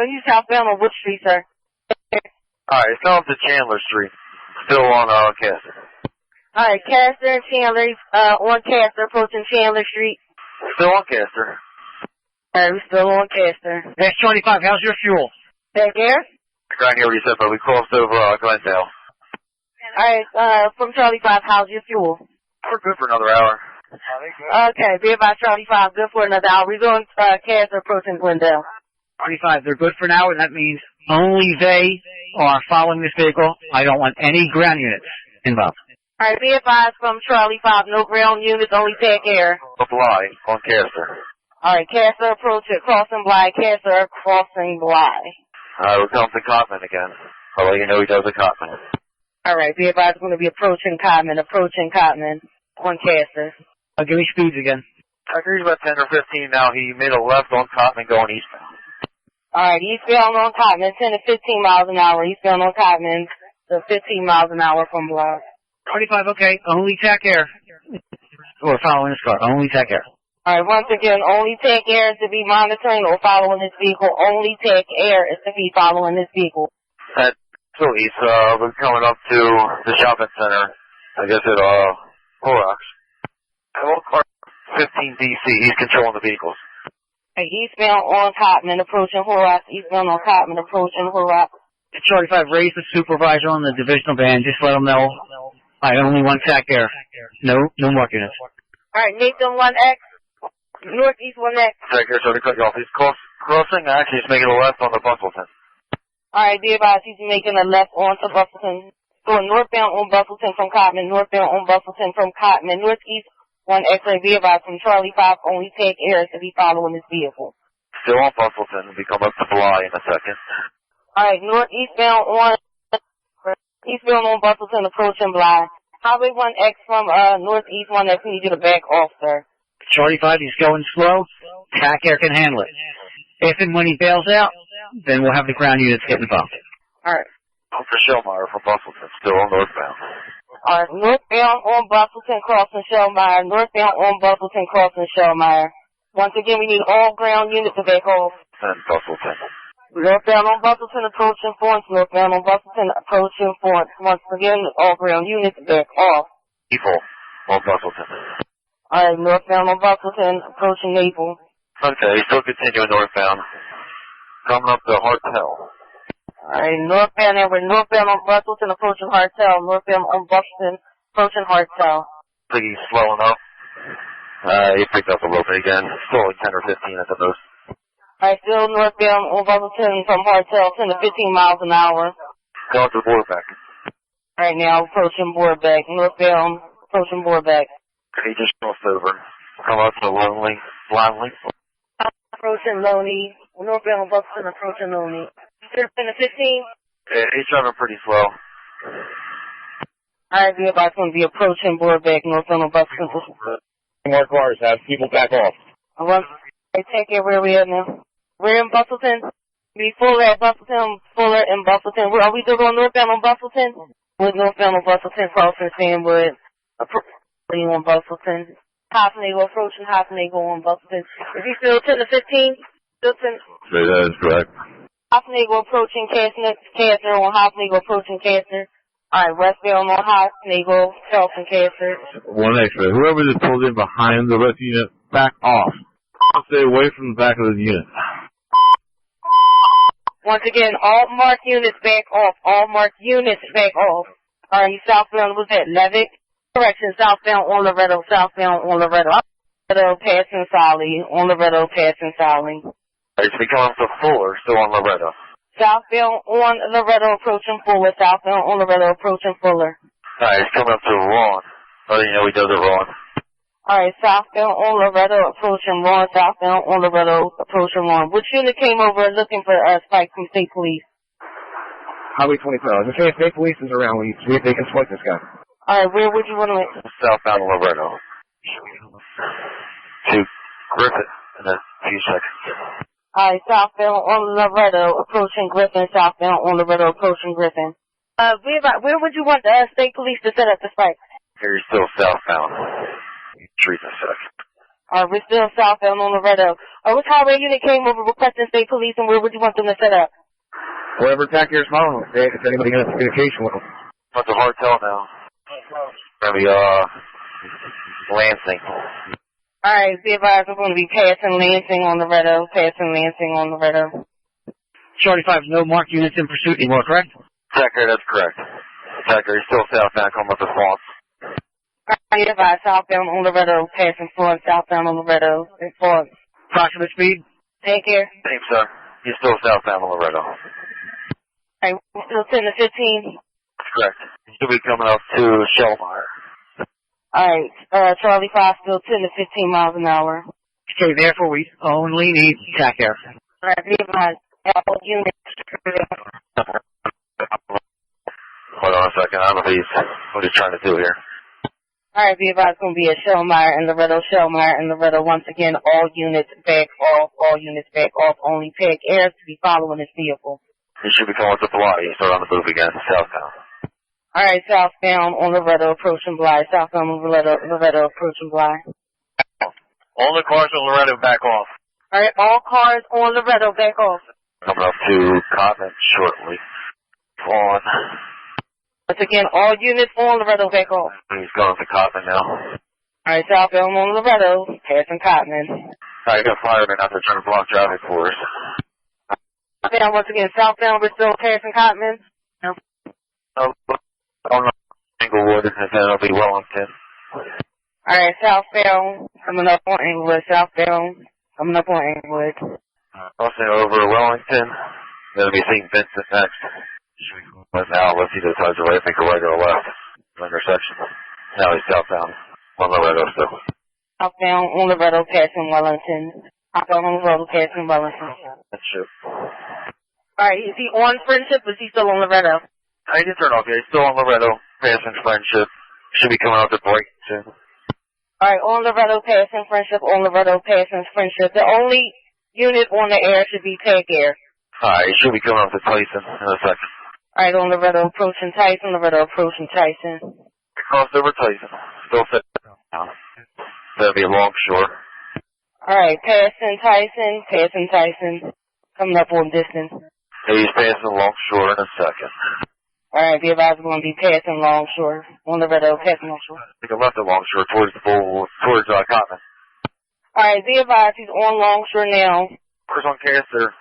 S3: He's southbound on which street, sir?
S5: Alright, he's coming up to Chandler Street. Still on Castor.
S3: Alright, Castor and Chandler. He's on Castor, approaching Chandler Street.
S5: Still on Castor.
S3: Alright, we're still on Castor.
S4: That's 25. How's your fuel?
S3: TAC Air?
S5: I can't hear what you said, but we crossed over Glendale.
S3: Alright, from Charlie 5, how's your fuel?
S5: We're good for another hour.
S3: Okay, be about Charlie 5, good for another hour. We're going Castor approaching Glendale.
S4: 25. They're good for an hour, and that means only they are following this vehicle. I don't want any ground units involved.
S3: Alright, be advised from Charlie 5, no ground units, only TAC Air.
S5: Bly on Castor.
S3: Alright, Castor approaching, crossing Bly, Castor crossing Bly.
S5: We're coming to Cotman again. I'll let you know he does a Cotman.
S3: Alright, be advised we're going to be approaching Cotman on Castor.
S4: I'll give me speeds again.
S5: I think he's about 10 or 15 now. He made a left on Cotman going eastbound.
S3: Alright, eastbound on Cotman, 10 to 15 miles an hour. Eastbound on Cotman, to 15 miles an hour from Bly.
S4: 25, okay. Only TAC Air. We're following this car. Only TAC Air.
S3: Alright, once again, only Tech Air is to be monitoring or following this vehicle. Only Tech Air is to be following this vehicle.
S5: Police, we're coming up to the shopping center. I guess at, Horrocks. Hello, car 15 DC. He's controlling the vehicles.
S3: Hey, eastbound on Cotman, approaching Horrocks. Eastbound on Cotman, approaching Horrocks.
S4: Charlie 5, raise the supervisor on the divisional van. Just let them know. I only one TAC Air. No mark units.
S3: Alright, Nathan 1X. Northeast 1X.
S5: Tech Air, sorry to cut you off. He's crossing. Actually, he's making a left on the Bustleton.
S3: Alright, be advised, he's making a left onto Bustleton. Going northbound on Bustleton from Cotman. Northbound on Bustleton from Cotman. Northeast 1X. Be advised from Charlie 5. Only Tech Air is to be following this vehicle.
S5: Still on Bustleton. We come up to Bly in a second.
S3: Alright, eastbound on Bustleton, approaching Bly. Highway 1X from Northeast 1X, we need you to back off, sir.
S4: Charlie 5, he's going slow. TAC Air can handle it. If and when he bails out, then we'll have the ground units get involved.
S3: Alright.
S5: Officer Shellmeyer from Bustleton, still on northbound.
S3: Alright, northbound on Bustleton, crossing Shellmeyer. Northbound on Bustleton, crossing Shellmeyer. Once again, we need all ground units to back off.
S5: And Bustleton.
S3: Northbound on Bustleton, approaching Florence. Northbound on Bustleton, approaching Florence. Once again, all ground units back off.
S5: Evil on Bustleton.
S3: Alright, northbound on Bustleton, approaching Naples.
S5: Okay, still continuing northbound. Coming up to Hartel.
S3: Alright, northbound, and we're northbound on Bustleton, approaching Hartel. Northbound on Bustleton, approaching Hartel.
S5: I think he's slowing up. He picked up a little bit again. Still like 10 or 15 at the most.
S3: Alright, still northbound on Bustleton from Hartel, 10 to 15 miles an hour.
S5: Going to the border back.
S3: Alright, now approaching Borbeck. Northbound, approaching Borbeck.
S5: He just crossed over. Come up to Lonely.
S3: Approaching Loney. Northbound on Bustleton, approaching Loney. 10 to 15.
S5: Yeah, he's driving pretty slow.
S3: Alright, be about to be approaching Borbeck, northbound on Bustleton.
S1: More cars. Have people back off.
S3: Alright, take it where we at now. We're in Bustleton. Be Fuller at Bustleton, Fuller in Bustleton. Are we still going northbound on Bustleton? We're northbound on Bustleton, crossing Sandwood. Approaching on Bustleton. Hoffnagel, approaching Hoffnagel on Bustleton. Is he still 10 to 15? Still 10?
S6: That is correct.
S3: Hoffnagel approaching Kastner on Hoffnagel approaching Kastner. Alright, westbound on Hoffnagel, Charleston Kastner.
S6: One extra. Whoever just pulled in behind the rest unit, back off. Stay away from the back of the unit.
S3: Once again, all marked units back off. All marked units back off. Alright, southbound, was that Levitt? Correction, southbound on Loretto, southbound on Loretto. Loretto passing Solly, on Loretto passing Solly.
S5: He's becoming to Fuller, still on Loretto.
S3: Southbound on Loretto approaching Fuller, southbound on Loretto approaching Fuller.
S5: Alright, he's coming up to Ron. Oh, you know he does it wrong.
S3: Alright, southbound on Loretto approaching Ron, southbound on Loretto approaching Ron. Which unit came over looking for Spike from State Police?
S1: Highway 25. The state police is around. We see if they can split this guy.
S3: Alright, where would you want to...
S5: Southbound on Loretto. To Griffith in a few seconds.
S3: Alright, southbound on Loretto approaching Griffin, southbound on Loretto approaching Griffin. Where would you want the State Police to set up the spike?
S5: Here he's still southbound. Trees in a sec.
S3: Alright, we're still southbound on Loretto. Which highway unit came over requesting State Police, and where would you want them to set up?
S1: Wherever TAC Air's following, if anybody has communication with them.
S5: What's the Hartel now? Maybe, Lansing.
S3: Alright, be advised, we're going to be passing Lansing on Loretto, passing Lansing on Loretto.
S4: Charlie 5, no marked units in pursuit anymore, correct?
S5: Tucker, that's correct. Tucker, he's still southbound, coming up to Florence.
S3: Be advised, southbound on Loretto, passing Florence, southbound on Loretto, and Florence.
S4: Approximate speed?
S3: Take care.
S5: Same, sir. He's still southbound on Loretto.
S3: Alright, still 10 to 15.
S5: That's correct. He should be coming up to Shellmeyer.
S3: Alright, Charlie 5, still 10 to 15 miles an hour.
S4: Okay, therefore we only need TAC Air.
S3: Alright, be advised, all units.
S5: Hold on a second. I don't know what he's trying to do here.
S3: Alright, be advised, it's going to be a Shellmeyer and Loretto, Shellmeyer and Loretto. Once again, all units back off, only TAC Air to be following this vehicle.
S5: He should be coming to Bly. He's still on the move again, southbound.
S3: Alright, southbound on Loretto, approaching Bly. Southbound on Loretto approaching Bly.
S5: All the cars on Loretto back off.
S3: Alright, all cars on Loretto back off.
S5: Coming up to Cotton shortly. On.
S3: Once again, all units on Loretto back off.
S5: He's going to Cotton now.
S3: Alright, southbound on Loretto, passing Cotton.
S5: I got firemen out there trying to block traffic for us.
S3: Southbound, once again, southbound, we're still passing Cotton.
S5: Oh, no. Englewood, and then it'll be Wellington.
S3: Alright, southbound, coming up on Englewood, southbound, coming up on Englewood.
S5: Crossing over Wellington. Then it'll be St. Vincent next. Now, let's see the sides of right, I think a right or a left. Intersection. Now he's southbound. On Loretto still.
S3: Southbound on Loretto, passing Wellington. Southbound on Loretto, passing Wellington.
S5: That's true.
S3: Alright, is he on Friendship or is he still on Loretto?
S5: I didn't turn off yet. He's still on Loretto. Passing Friendship. Should be coming out to break soon.
S3: Alright, on Loretto, passing Friendship, on Loretto, passing Friendship. The only unit on the air should be Tag Air.
S5: Alright, he should be coming out to Tyson in a second.
S3: Alright, on Loretto, approaching Tyson, Loretto, approaching Tyson.
S5: Crossed over Tyson. Still set down. That'll be Longshore.
S3: Alright, passing Tyson, coming up on distance.
S5: He's passing Longshore in a second.
S3: Alright, be advised we're going to be passing Longshore. On Loretto, passing Longshore.
S5: Take a left at Longshore towards the bowl, towards Cotton.
S3: Alright, be advised he's on Longshore now.
S5: Where's on Castor?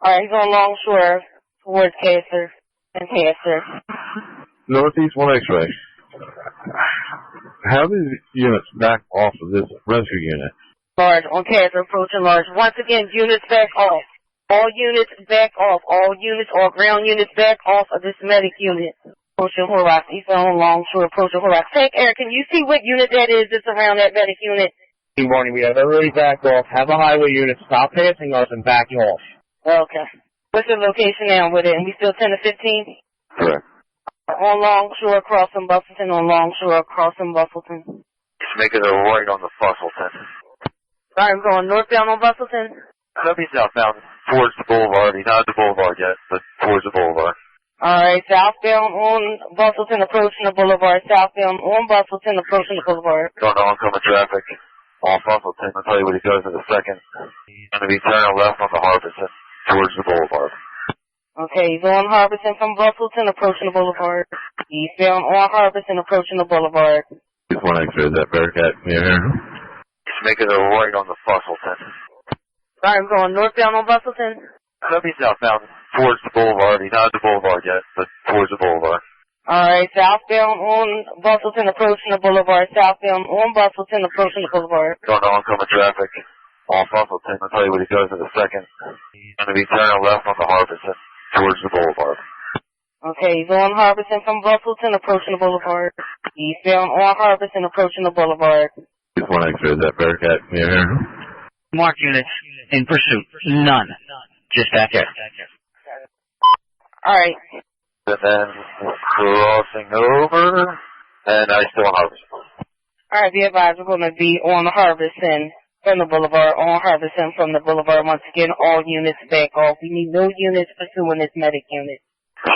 S3: Alright, he's on Longshore towards Castor and Castor.
S6: Northeast 1 X-ray. How do these units back off of this rescue unit?
S3: Large, on Castor, approaching Large. Once again, units back off. All units back off. All units, all ground units back off of this medic unit. Approaching Horrocks, eastbound Longshore, approaching Horrocks. Take air, can you see what unit that is that's around that medic unit?
S1: Good morning. We have everybody backed off. Have a highway unit stop passing us and back off.
S3: Okay. What's the location now with it? And we still 10 to 15?
S5: Correct.
S3: On Longshore, crossing Bustleton, on Longshore, crossing Bustleton.
S5: Just making a right on the Bustleton.
S3: Alright, we're going northbound on Bustleton.
S5: That'll be southbound towards the boulevard. He's not at the boulevard yet, but towards the boulevard.
S3: Alright, southbound on Bustleton, approaching the boulevard. Southbound on Bustleton, approaching the boulevard.
S5: Going to oncoming traffic off Bustleton. I'll tell you what he goes in a second. He's going to be turning left on the Harbison towards the boulevard.
S3: Okay, he's on Harbison from Bustleton, approaching the boulevard. Eastbound on Harbison, approaching the boulevard.
S6: This 1 X-ray, is that Bearcat near here?
S5: Just making a right on the Bustleton.
S3: Alright, we're going northbound on Bustleton.
S5: That'll be southbound towards the boulevard. He's not at the boulevard yet, but towards the boulevard.
S3: Alright, southbound on Bustleton, approaching the boulevard. Southbound on Bustleton, approaching the boulevard.
S5: Going to oncoming traffic off Bustleton. I'll tell you what he goes in a second. He's going to be turning left on the Harbison towards the boulevard.
S3: Okay, he's on Harbison from Bustleton, approaching the boulevard. Eastbound on Harbison, approaching the boulevard.
S6: This 1 X-ray, is that Bearcat near here?
S4: Mark units in pursuit. None. Just back there.
S3: Alright.
S5: And then crossing over, and I still on Harbison.
S3: Alright, be advised we're going to be on Harbison from the boulevard, on Harbison from the boulevard. Once again, all units back off. We need no units pursuing this medic unit.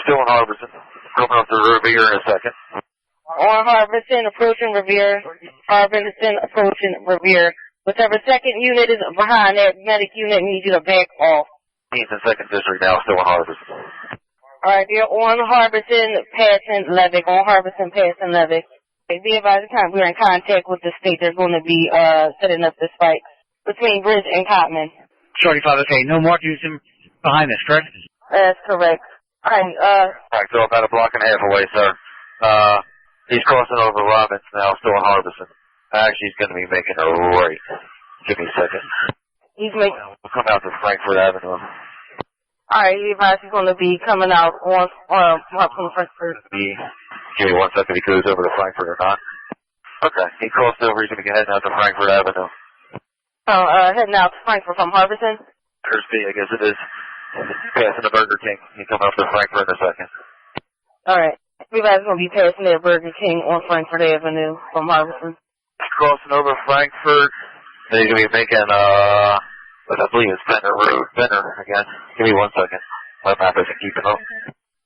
S5: Still on Harbison. Coming up the Revere in a second.
S3: On Harbison, approaching Revere. Harbison, approaching Revere. Whichever second unit is behind that medic unit needs you to back off.
S5: He's in 2nd District now, still on Harbison.
S3: Alright, they're on Harbison, passing Levick. On Harbison, passing Levick. Okay, be advised, we're in contact with the state. They're going to be setting up this fight between Bridge and Cotman.
S4: Shorty Father say no Mark units in behind us, correct?
S3: That's correct.
S5: Alright, so about a block and a half away, sir. He's crossing over Robbins now, still on Harbison. Actually, he's going to be making a right. Give me a second. We'll come out to Frankfurt Avenue.
S3: Alright, he advised he's going to be coming out on Frankfurt.
S5: Give me 1 second if he goes over to Frankfurt or not. Okay, he crossed over, he's going to be heading out to Frankfurt Avenue.
S3: Heading out to Frankfurt from Harbison?
S5: Thursday, I guess it is. Passing the Burger King. He's coming up to Frankfurt in a second.
S3: Alright, he advised he's going to be passing that Burger King on Frankfurt Avenue from Harbison.
S5: Crossing over Frankfurt. Then he's going to be making, I believe it's Benner Road. Benner again. Give me 1 second. My map isn't keeping up.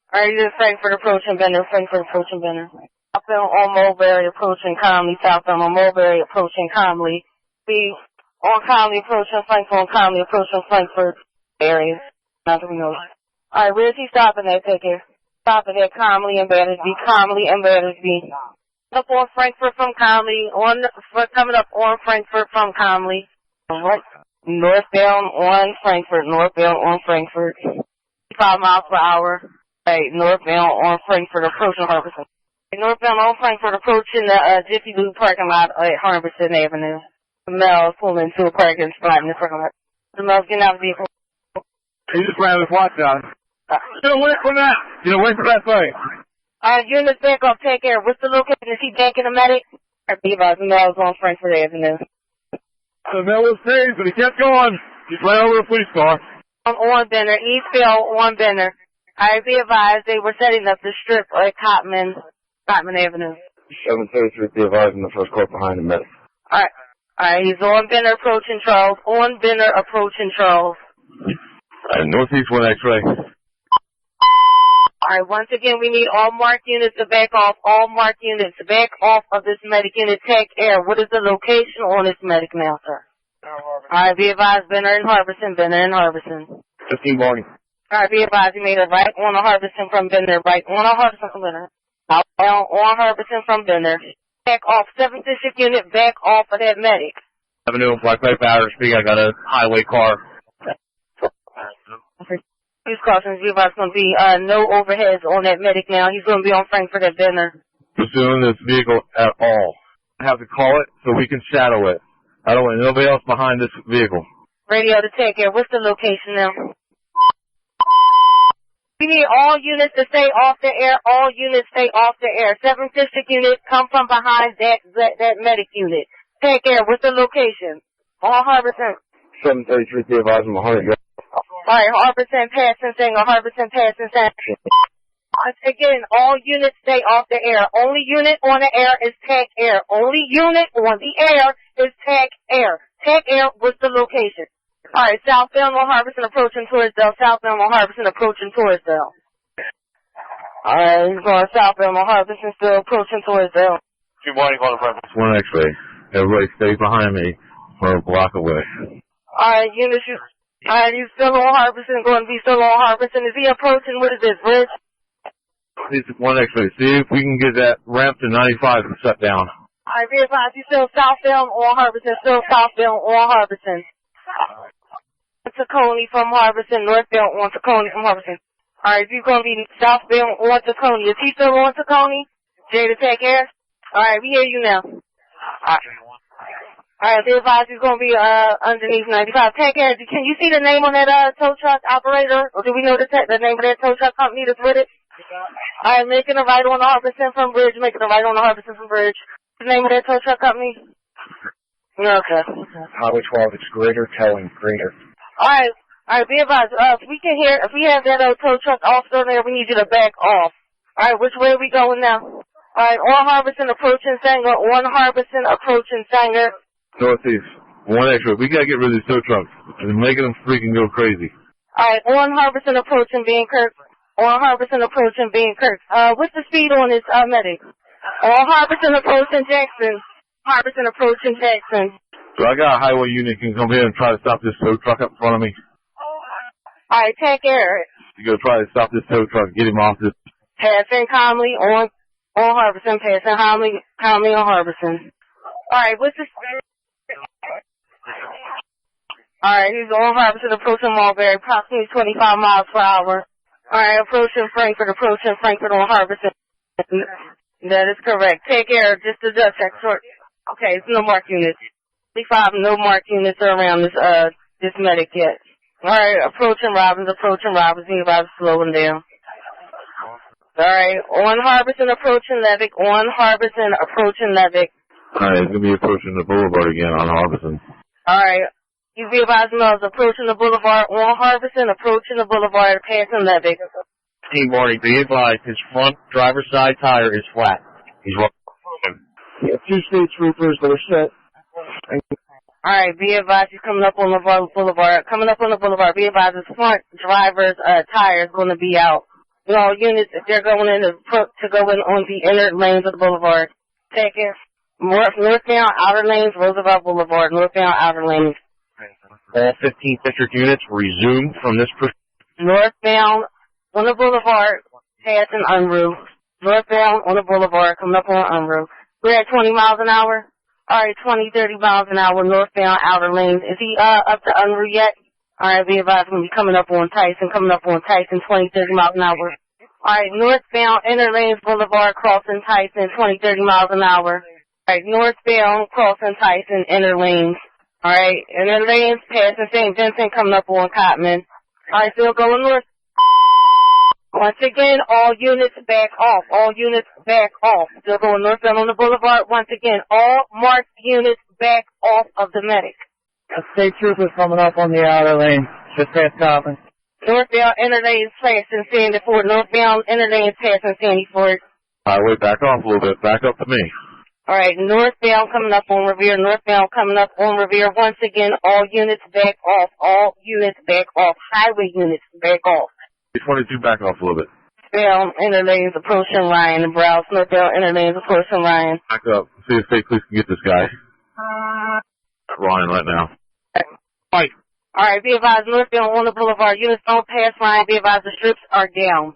S3: Alright, this is Frankfurt approaching Benner. Frankfurt approaching Benner. Southbound on Mulberry approaching Comley. Southbound on Mulberry approaching Comley. be on Conley approaching Frankfurt, on Conley approaching Frankfurt area. Not that we know. Alright, where's he stopping at? Take care. Stopping at Conley and Battersby. Conley and Battersby. Up on Frankfurt from Conley. Coming up on Frankfurt from Conley. Alright. Northbound on Frankfurt. Northbound on Frankfurt. 5 miles per hour. Alright, northbound on Frankfurt approaching Harbison. Northbound on Frankfurt approaching the Jiffy Lube parking lot at Harbison Avenue. The Mel's pulling into a parking spot in the parking lot. The Mel's getting out of the vehicle.
S5: He just ran his watch down. Get away from that! Get away from that thing!
S3: Units back off, take care. What's the location? Is he back in the medic? I believe the Mel's on Frankfurt Avenue.
S5: The Mel was saved, but he kept going. He ran over a police car.
S3: On Benner, Eastville on Benner. I be advised they were setting up the strip at Cotman Avenue.
S5: 733, be advised in the first court behind the medic.
S3: Alright, he's on Benner approaching Charles. On Benner approaching Charles.
S6: Northeast 1 X-ray.
S3: Alright, once again, we need all marked units to back off. All marked units to back off of this medic unit. Tech Air. What is the location on this medic now, sir? Alright, be advised, Benner and Harbison. Benner and Harbison.
S5: 15 morning.
S3: Alright, be advised, you made a right on a Harbison from Benner. Right on a Harbison from Benner. Outbound on Harbison from Benner. Back off. 7th District unit, back off of that medic.
S1: Avenue, Black Knight Battersby. I got a highway car.
S3: These crossings, be advised, going to be no overheads on that medic now. He's going to be on Frankfurt at Benner.
S6: Pursuing this vehicle at all. I have to call it so we can shadow it. I don't want nobody else behind this vehicle.
S3: Radio to take care. What's the location now? We need all units to stay off the air. All units stay off the air. 7th District unit, come from behind that medic unit. Take care. What's the location? All Harbison.
S5: 733, be advised in the 100.
S3: Alright, Harbison passing thing or Harbison passing thing. Again, all units stay off the air. Only unit on the air is Tech Air. Only unit on the air is Tech Air. Tech Air, what's the location? Alright, southbound on Harbison approaching Torresdale. Southbound on Harbison approaching Torresdale. Alright, he's going southbound on Harbison, still approaching Torresdale.
S5: Good morning, calling from
S6: 1 X-ray. Everybody stay behind me. We're a block away.
S3: Alright, units, he's still on Harbison, going to be still on Harbison. Is he approaching, what is this, bridge?
S6: This is 1 X-ray. See if we can get that ramp to 95 and shut down.
S3: Alright, be advised, he's still southbound on Harbison, still southbound on Harbison. Tacony from Harbison, northbound on Tacony from Harbison. Alright, he's going to be southbound on Tacony. Is he still on Tacony? Jay to take care? Alright, we hear you now. Alright, be advised he's going to be underneath 95. Take care. Can you see the name on that tow truck operator? Or do we know the name of that tow truck company that's with it? Alright, making a right on the Harbison from Bridge. Making a right on the Harbison from Bridge. The name of that tow truck company? Okay.
S5: Highway 12, it's greater towing, greater.
S3: Alright, be advised, if we have that tow truck officer there, we need you to back off. Alright, which way are we going now? Alright, on Harbison approaching Sanger, on Harbison approaching Sanger.
S6: Northeast 1 X-ray. We gotta get rid of these tow trucks. They're making them freaking go crazy.
S3: Alright, on Harbison approaching Beankirk. On Harbison approaching Beankirk. What's the speed on this medic? On Harbison approaching Jackson. Harbison approaching Jackson.
S6: So I got a highway unit can come here and try to stop this tow truck up in front of me.
S3: Alright, take care.
S6: You go try to stop this tow truck, get him off this.
S3: Passing Conley on Harbison, passing Conley on Harbison. Alright, what's this? Alright, he's on Harbison approaching Mulberry, approximately 25 miles per hour. Alright, approaching Frankfurt on Harbison. That is correct. Take care, just a dust check short. Okay, it's no mark units. 25, no mark units are around this medic yet. Alright, approaching Robbins, Robbins slowing down. Alright, on Harbison approaching Levick,
S6: Alright, it's gonna be approaching the boulevard again on Harbison.
S3: Alright, you be advised Mills approaching the boulevard on Harbison, approaching the boulevard, passing Levick.
S1: Team morning, be advised, his front driver's side tire is flat. He's walking.
S5: Yeah, 2 state troopers that are set.
S3: Alright, be advised he's coming up on the boulevard. Be advised his front driver's tire is going to be out. You know, units, if they're going in to go in on the inner lanes of the boulevard. Take care. Northbound Outer Lanes, Roosevelt Boulevard, northbound Outer Lanes.
S1: All 15th District units resume from this
S3: Northbound on the boulevard, passing Unruh. Northbound on the boulevard, coming up on Unruh. We're at 20 miles an hour. Alright, 20, 30 miles an hour, northbound Outer Lanes. Is he up to Unruh yet? Alright, be advised, going to be coming up on Tyson, 20, 30 miles an hour. Alright, northbound Inner Lanes Boulevard, crossing Tyson, 20, 30 miles an hour. Alright, northbound, crossing Tyson, Inner Lanes. Alright, Inner Lanes, passing St. Vincent, coming up on Cotman. Alright, still going north. Once again, all units back off. All units back off. Still going northbound on the boulevard. Once again, all marked units back off of the medic.
S4: A state trooper coming up on the outer lane, just past Cotman.
S3: Northbound Inner Lanes passing Sandy Ford. Northbound Inner Lanes passing Sandy Ford.
S6: Highway, back off a little bit. Back up to me.
S3: Alright, northbound coming up on Revere. Northbound coming up on Revere. Once again, all units back off. All units back off. Highway units back off.
S6: 22, back off a little bit.
S3: Northbound Inner Lanes approaching Ryan and Browse. Northbound Inner Lanes approaching Ryan.
S6: Back up. See if state police can get this guy. Ryan right now.
S1: Fight.
S3: Alright, be advised, northbound on the boulevard. Units don't pass Ryan. Be advised, the strips are down.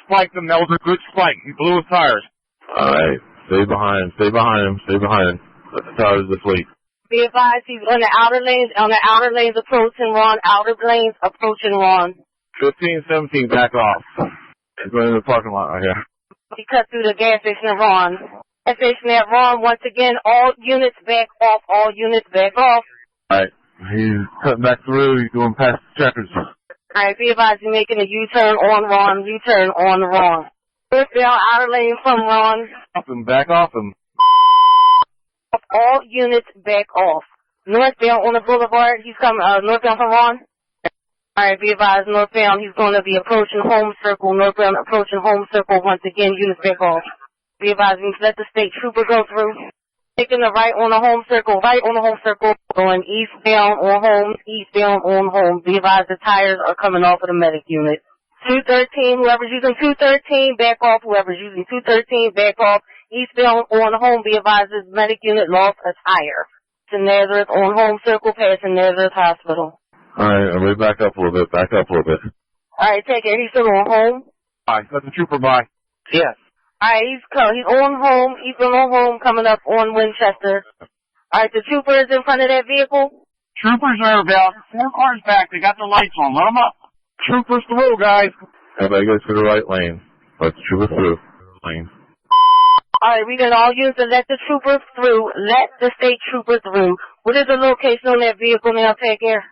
S1: Spike them. That was a good spike. He blew his tires.
S6: Alright. Stay behind him. Stay behind him. Stay behind him. Let the tires deflate.
S3: Be advised, he's on the outer lanes approaching Ron. Outer lanes approaching Ron.
S6: 15, 17, back off. He's going in the parking lot right here.
S3: He cut through the gas station at Ron. Gas station at Ron, once again, all units back off. All units back off.
S6: Alright. He's cutting back through. He's going past the checkers.
S3: Alright, be advised, he's making a U-turn on Ron. U-turn on Ron. Northbound outer lane from Ron.
S6: Back off him.
S3: All units back off. Northbound on the boulevard, he's coming, northbound from Ron. Alright, be advised, northbound, he's going to be approaching Home Circle. Northbound approaching Home Circle. Once again, units back off. Be advised, we let the state trooper go through. Taking the right on the Home Circle. Right on the Home Circle. Going eastbound on Home. Eastbound on Home. Be advised, the tires are coming off of the medic unit. 213, whoever's using 213, back off. Whoever's using 213, back off. Eastbound on Home, be advised, this medic unit lost a tire. To Nazareth on Home Circle, passing Nazareth Hospital.
S6: Alright, we back up a little bit. Back up a little bit.
S3: Alright, take it. He's still on Home?
S1: Alright, let the trooper by.
S4: Yes.
S3: Alright, he's on Home. He's on Home, coming up on Winchester. Alright, the trooper is in front of that vehicle.
S1: Troopers are about 4 cars back. They got the lights on. Let them up. Troopers through, guys.
S6: Everybody goes to the right lane. Let the trooper through. Lane.
S3: Alright, we got all used to let the troopers through. Let the state trooper through. What is the location on that vehicle now? Take care.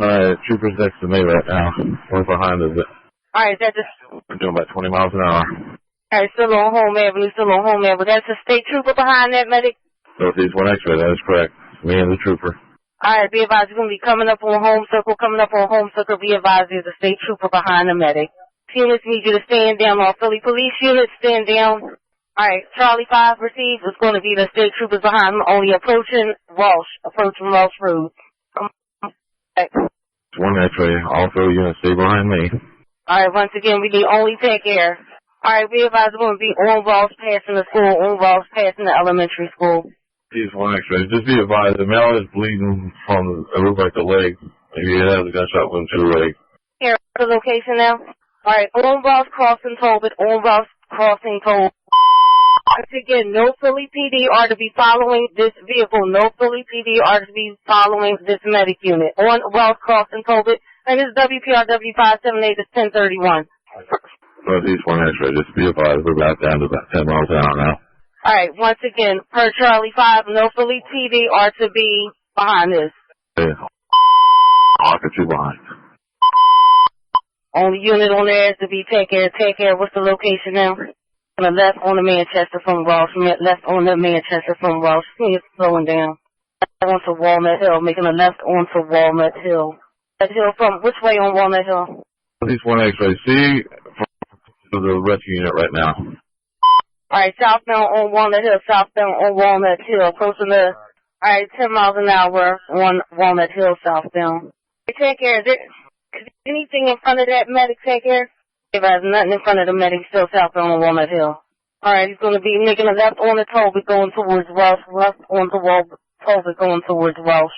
S6: Alright, trooper's next to me right now. We're behind us.
S3: Alright, that's
S6: We're doing about 20 miles an hour.
S3: alright, still on Home Avenue, still on Home Avenue. That's the state trooper behind that medic.
S6: Northeast 1 X-ray, that is correct. Me and the trooper.
S3: Alright, be advised, you're going to be coming up on Home Circle, be advised there's a state trooper behind the medic. Units need you to stand down. All Philly police units, stand down. Alright, Charlie 5 received. It's going to be the state troopers behind him, only approaching Walsh Road. Alright.
S6: 1 X-ray, also units stay behind me.
S3: Alright, once again, we need only take care. Alright, be advised, we're going to be on Walsh passing the school, on Walsh passing the elementary school.
S6: He's 1 X-ray. Just be advised, the male is bleeding from it looks like the leg. Maybe he has a gunshot wound to the leg.
S3: Here, the location now. Alright, on Walsh crossing Tolbert, on Walsh crossing Tolbert. Once again, no Philly PD are to be following this vehicle. No Philly PD are to be following this medic unit. On Walsh crossing Tolbert, and this is WPRW 578 to 1031.
S6: Northeast 1 X-ray. Just be advised, we're about down to about 10 miles an hour now.
S3: Alright, once again, per Charlie 5, no Philly PD are to be behind this.
S6: Yeah. I'll get you behind.
S3: Only unit on there is to be take care. What's the location now? On the left on the Manchester from Walsh. Left on the Manchester from Walsh. It's slowing down. Onto Walnut Hill, making a left onto Walnut Hill. That hill from which way on Walnut Hill?
S6: Northeast 1 X-ray. See from the rescue unit right now.
S3: Alright, southbound on Walnut Hill, approaching the, alright, 10 miles an hour on Walnut Hill, southbound. Take care, is there anything in front of that medic, take care? If there's nothing in front of the medic, still southbound on Walnut Hill. Alright, he's gonna be making a left on the Tolbert going towards Welsh, left on the Tolbert going towards Welsh.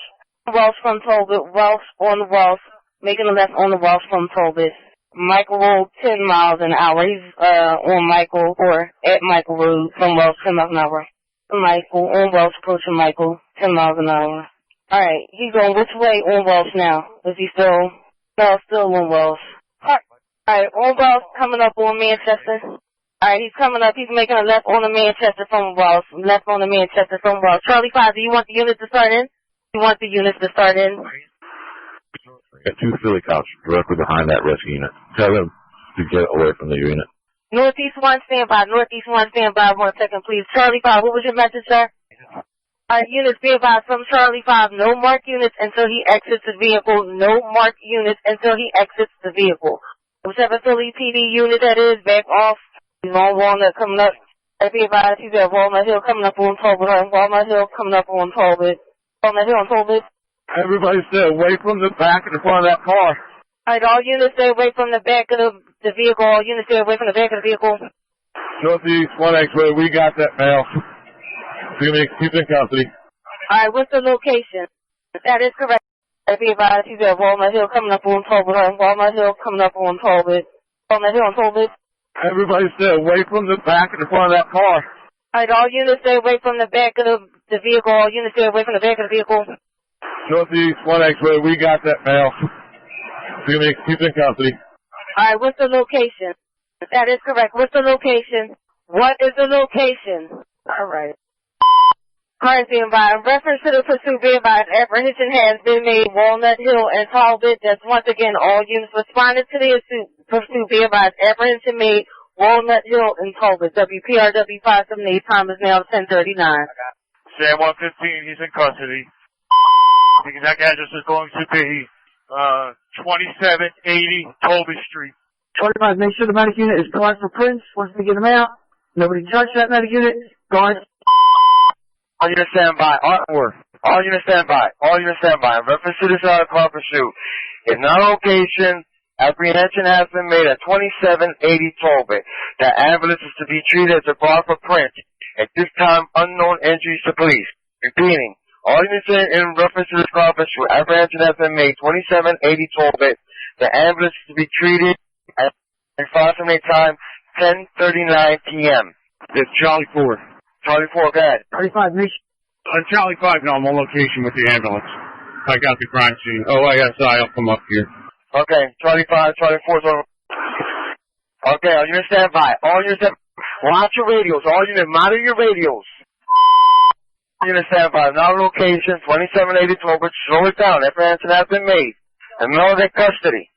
S3: Welsh from Tolbert, Welsh on the Welsh, making a left on the Welsh from Tolbert. Michael Road, 10 miles an hour. He's on Michael, or at Michael Road from Welsh, 10 miles an hour. Michael, on Welsh, approaching Michael, 10 miles an hour. Alright, he's going which way on Welsh now? Is he still? No, still on Welsh. Alright, on Welsh, coming up on Manchester. Alright, he's coming up. He's making a left on the Manchester from Welsh. Left on the Manchester from Welsh. Charlie 5, do you want the unit to start in? You want the units to start in?
S6: Got 2 Philly cops directly behind that rescue unit. Tell them to get away from the unit.
S3: Northeast 1, stand by. Northeast 1, stand by. 1 second, please. Charlie 5, what was your message, sir? Units be advised from Charlie 5. No marked units until he exits the vehicle. No marked units until he exits the vehicle. Whichever Philly PD unit that is, back off. He's on Walnut coming up. Be advised, he's at Walnut Hill coming up on Tolbert. Walnut Hill coming up on Tolbert. Walnut Hill on Tolbert.
S6: Everybody stay away from the back and the front of that car.
S3: Alright, all units stay away from the back of the vehicle. All units stay away from the back of the vehicle.
S6: Northeast 1 X-ray, we got that male. He's in custody.
S3: Alright, what's the location? That is correct. Be advised, he's at Walnut Hill coming up on Tolbert. Walnut Hill coming up on Tolbert. Walnut Hill on Tolbert.
S6: Everybody stay away from the back and the front of that car.
S3: Alright, all units stay away from the back of the vehicle. All units stay away from the back of the vehicle.
S6: Northeast 1 X-ray, we got that male. He's in custody.
S3: Alright, what's the location? That is correct. What's the location? What is the location? Alright. Alright, be advised. In reference to the pursuit, be advised, apprehension has been made. Walnut Hill and Tolbert. That's once again all units responded to the pursuit. Be advised, apprehension made. Walnut Hill and Tolbert. WPRW 578. Time is now 10:39.
S5: Sam 115, he's in custody. The exact address is going to be 2780 Tolbert Street.
S4: 25, make sure the medic unit is guard for Prince. Once we get him out, nobody touch that medic unit. Guard.
S5: All units stand by. All units stand by. All units stand by. In reference to this car pursuit, in our location, apprehension has been made at 2780 Tolbert. The ambulance is to be treated as a guard for Prince. At this time, unknown injuries to police. Repeating. All units in reference to this car pursuit, apprehension has been made 2780 Tolbert. The ambulance is to be treated at approximate time 10:39 p.m.
S6: It's Charlie 4.
S5: Charlie 4, go ahead.
S4: 35, make
S6: On Charlie 5, no, I'm on location with the ambulance. I got the crime scene. Oh, I got I'll come up here.
S5: Okay, Charlie 5, Charlie 4 is on. Okay, all units stand by. All units stand by. Watch your radios. All units, monitor your radios. All units stand by. Now location, 2780 Tolbert. Slow it down. Apprehension has been made. And know their custody.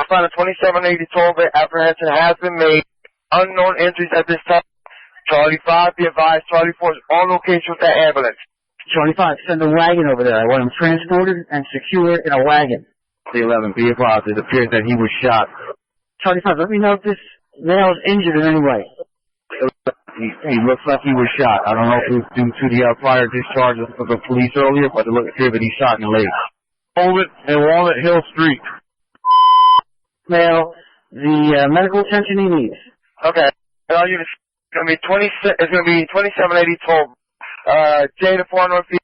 S5: I find a 2780 Tolbert. Apprehension has been made. Unknown injuries at this time. Charlie 5, be advised. Charlie 4 is on location with that ambulance.
S4: Charlie 5, send a wagon over there. I want him transported and secured in a wagon.
S6: The 11, be advised. It appears that he was shot.
S4: Charlie 5, let me know if this male is injured in any way.
S6: He looks like he was shot. I don't know if it was due to the prior discharge of the police earlier, but it looks clear that he's shot in the leg. Hold it in Walnut Hill Street.
S4: Male, the medical attention he needs.
S5: Okay. All units. It's gonna be 2780 Tolbert. Jay the 4 Northeast,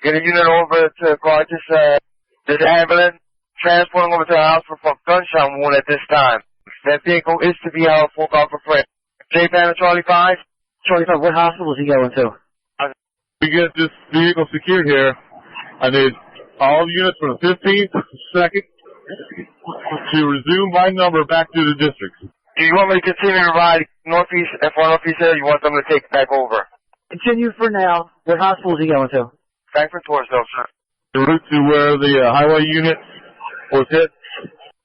S5: get a unit over to guard this ambulance, transporting over to the hospital for gunshot wound at this time. That vehicle is to be held full guard for Prince. Jay Banner, Charlie 5.
S4: Charlie 5, what hospital is he going to?
S6: To get this vehicle secured here, I need all units from the 15th second to resume by number back to the district.
S5: Do you want me to continue to ride Northeast, F1 Northeast here, or you want them to take it back over?
S4: Continue for now. What hospital is he going to?
S5: Frankfurt Torresville, sir.
S6: The route to where the highway unit was hit?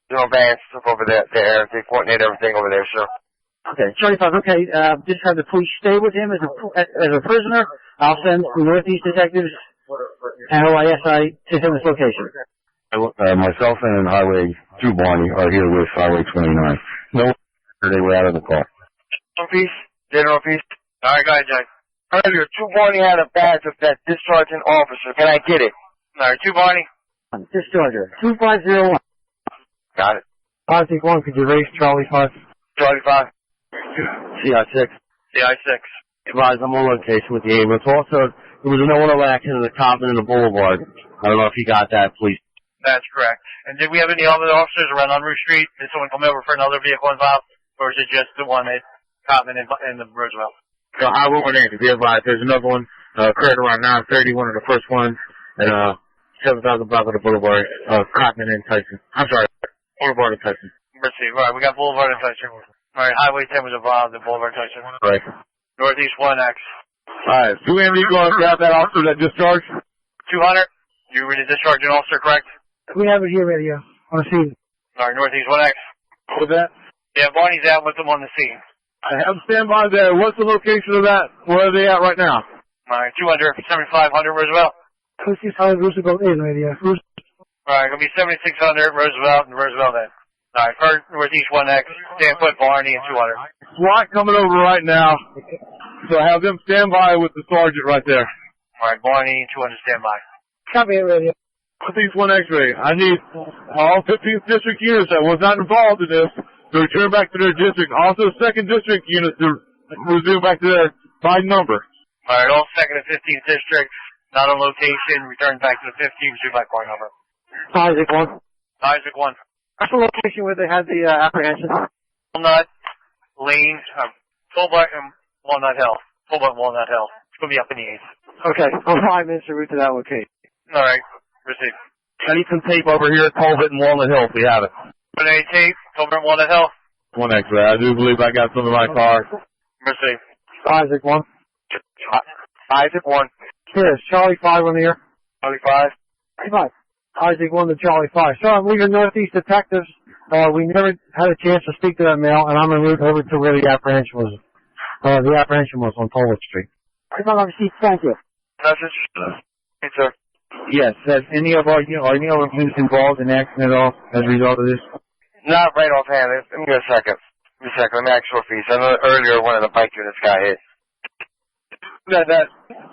S5: Vans took over there. They coordinate everything over there, sir.
S4: Okay, Charlie 5, okay, just have the police stay with him as a prisoner. I'll send the Northeast detectives and OISI to him this location.
S6: Myself and Highway 2 Barney are here with Highway 29. No, they were out of the car.
S5: Northeast, General Northeast. All right, go ahead, Jack. Earlier, 2 Barney had a badge of that discharging officer. Can I get it? All right, 2 Barney.
S4: Discharger, 2501.
S5: Got it.
S6: 561, could you raise Charlie 5?
S5: Charlie 5.
S6: CI 6.
S5: The I-6.
S1: Advise, I'm on location with the ambulance. Also, there was another accident in the Common and the Boulevard. I don't know if you got that, please.
S5: That's correct. And did we have any other officers around Unruh Street? Did someone come over for another vehicle involved? Or is it just the one at Common and the Roosevelt?
S6: So I will Andy, be advised, there's another one, occurred around 9:30, one of the first ones, at 7,000 block of the Boulevard, Cotton and Tyson. I'm sorry, Boulevard and Tyson.
S5: Receive. Right, we got Boulevard and Tyson. Alright, Highway 10 was involved in Boulevard and Tyson.
S6: Right.
S5: Northeast 1X.
S6: Alright, 2 Henry, you going to grab that officer that discharged?
S5: 200. You were to discharge an officer, correct?
S4: We have it here, radio. On the scene.
S5: Alright, Northeast 1X.
S6: What's that?
S5: Yeah, Barney's out with them on the scene.
S6: I have them stand by there. What's the location of that? Where are they at right now?
S5: Alright, 200, 7500 Roosevelt.
S4: 2600 Roosevelt in, radio.
S5: Alright, gonna be 7600 Roosevelt and Roosevelt in. Alright, first Northeast 1X, stand put Barney and 200.
S6: SWAT coming over right now. So have them stand by with the sergeant right there.
S5: Alright, Barney and 200 stand by.
S4: Copy it, radio.
S6: Northeast 1 X-ray. I need all 15th district units that was not involved in this to return back to their district. Also 2nd district units to resume back to their by number.
S5: Alright, all 2nd and 15th districts, not on location, return back to the 15th, resume by car number.
S4: Isaac 1.
S5: Isaac 1.
S4: That's the location where they had the apprehension.
S5: Walnut Lane, Tolbert and Walnut Hill. Tolbert and Walnut Hill. It's gonna be up in the 8th.
S4: Okay, I'm 5 minutes en route to that location.
S5: Alright, receive.
S1: I need some tape over here at Colbert and Walnut Hill if we have it.
S5: Put any tape, Tolbert and Walnut Hill.
S6: 1 X-ray. I do believe I got some in my car.
S5: Receive.
S4: Isaac 1.
S5: Isaac 1.
S4: Yes, Charlie 5 on the air.
S5: Charlie 5.
S4: 5. Isaac 1 to Charlie 5. So I'm leaving Northeast Detectives. We never had a chance to speak to that male, and I'm en route over to where the apprehension was. The apprehension was on Pollock Street. Thank you.
S5: Message. Hey, sir.
S1: Yes. Has any of our units involved in the accident at all as a result of this?
S5: Not right offhand. Give me a second. Let me ask for a piece. I know earlier one of the bike units got hit.
S6: That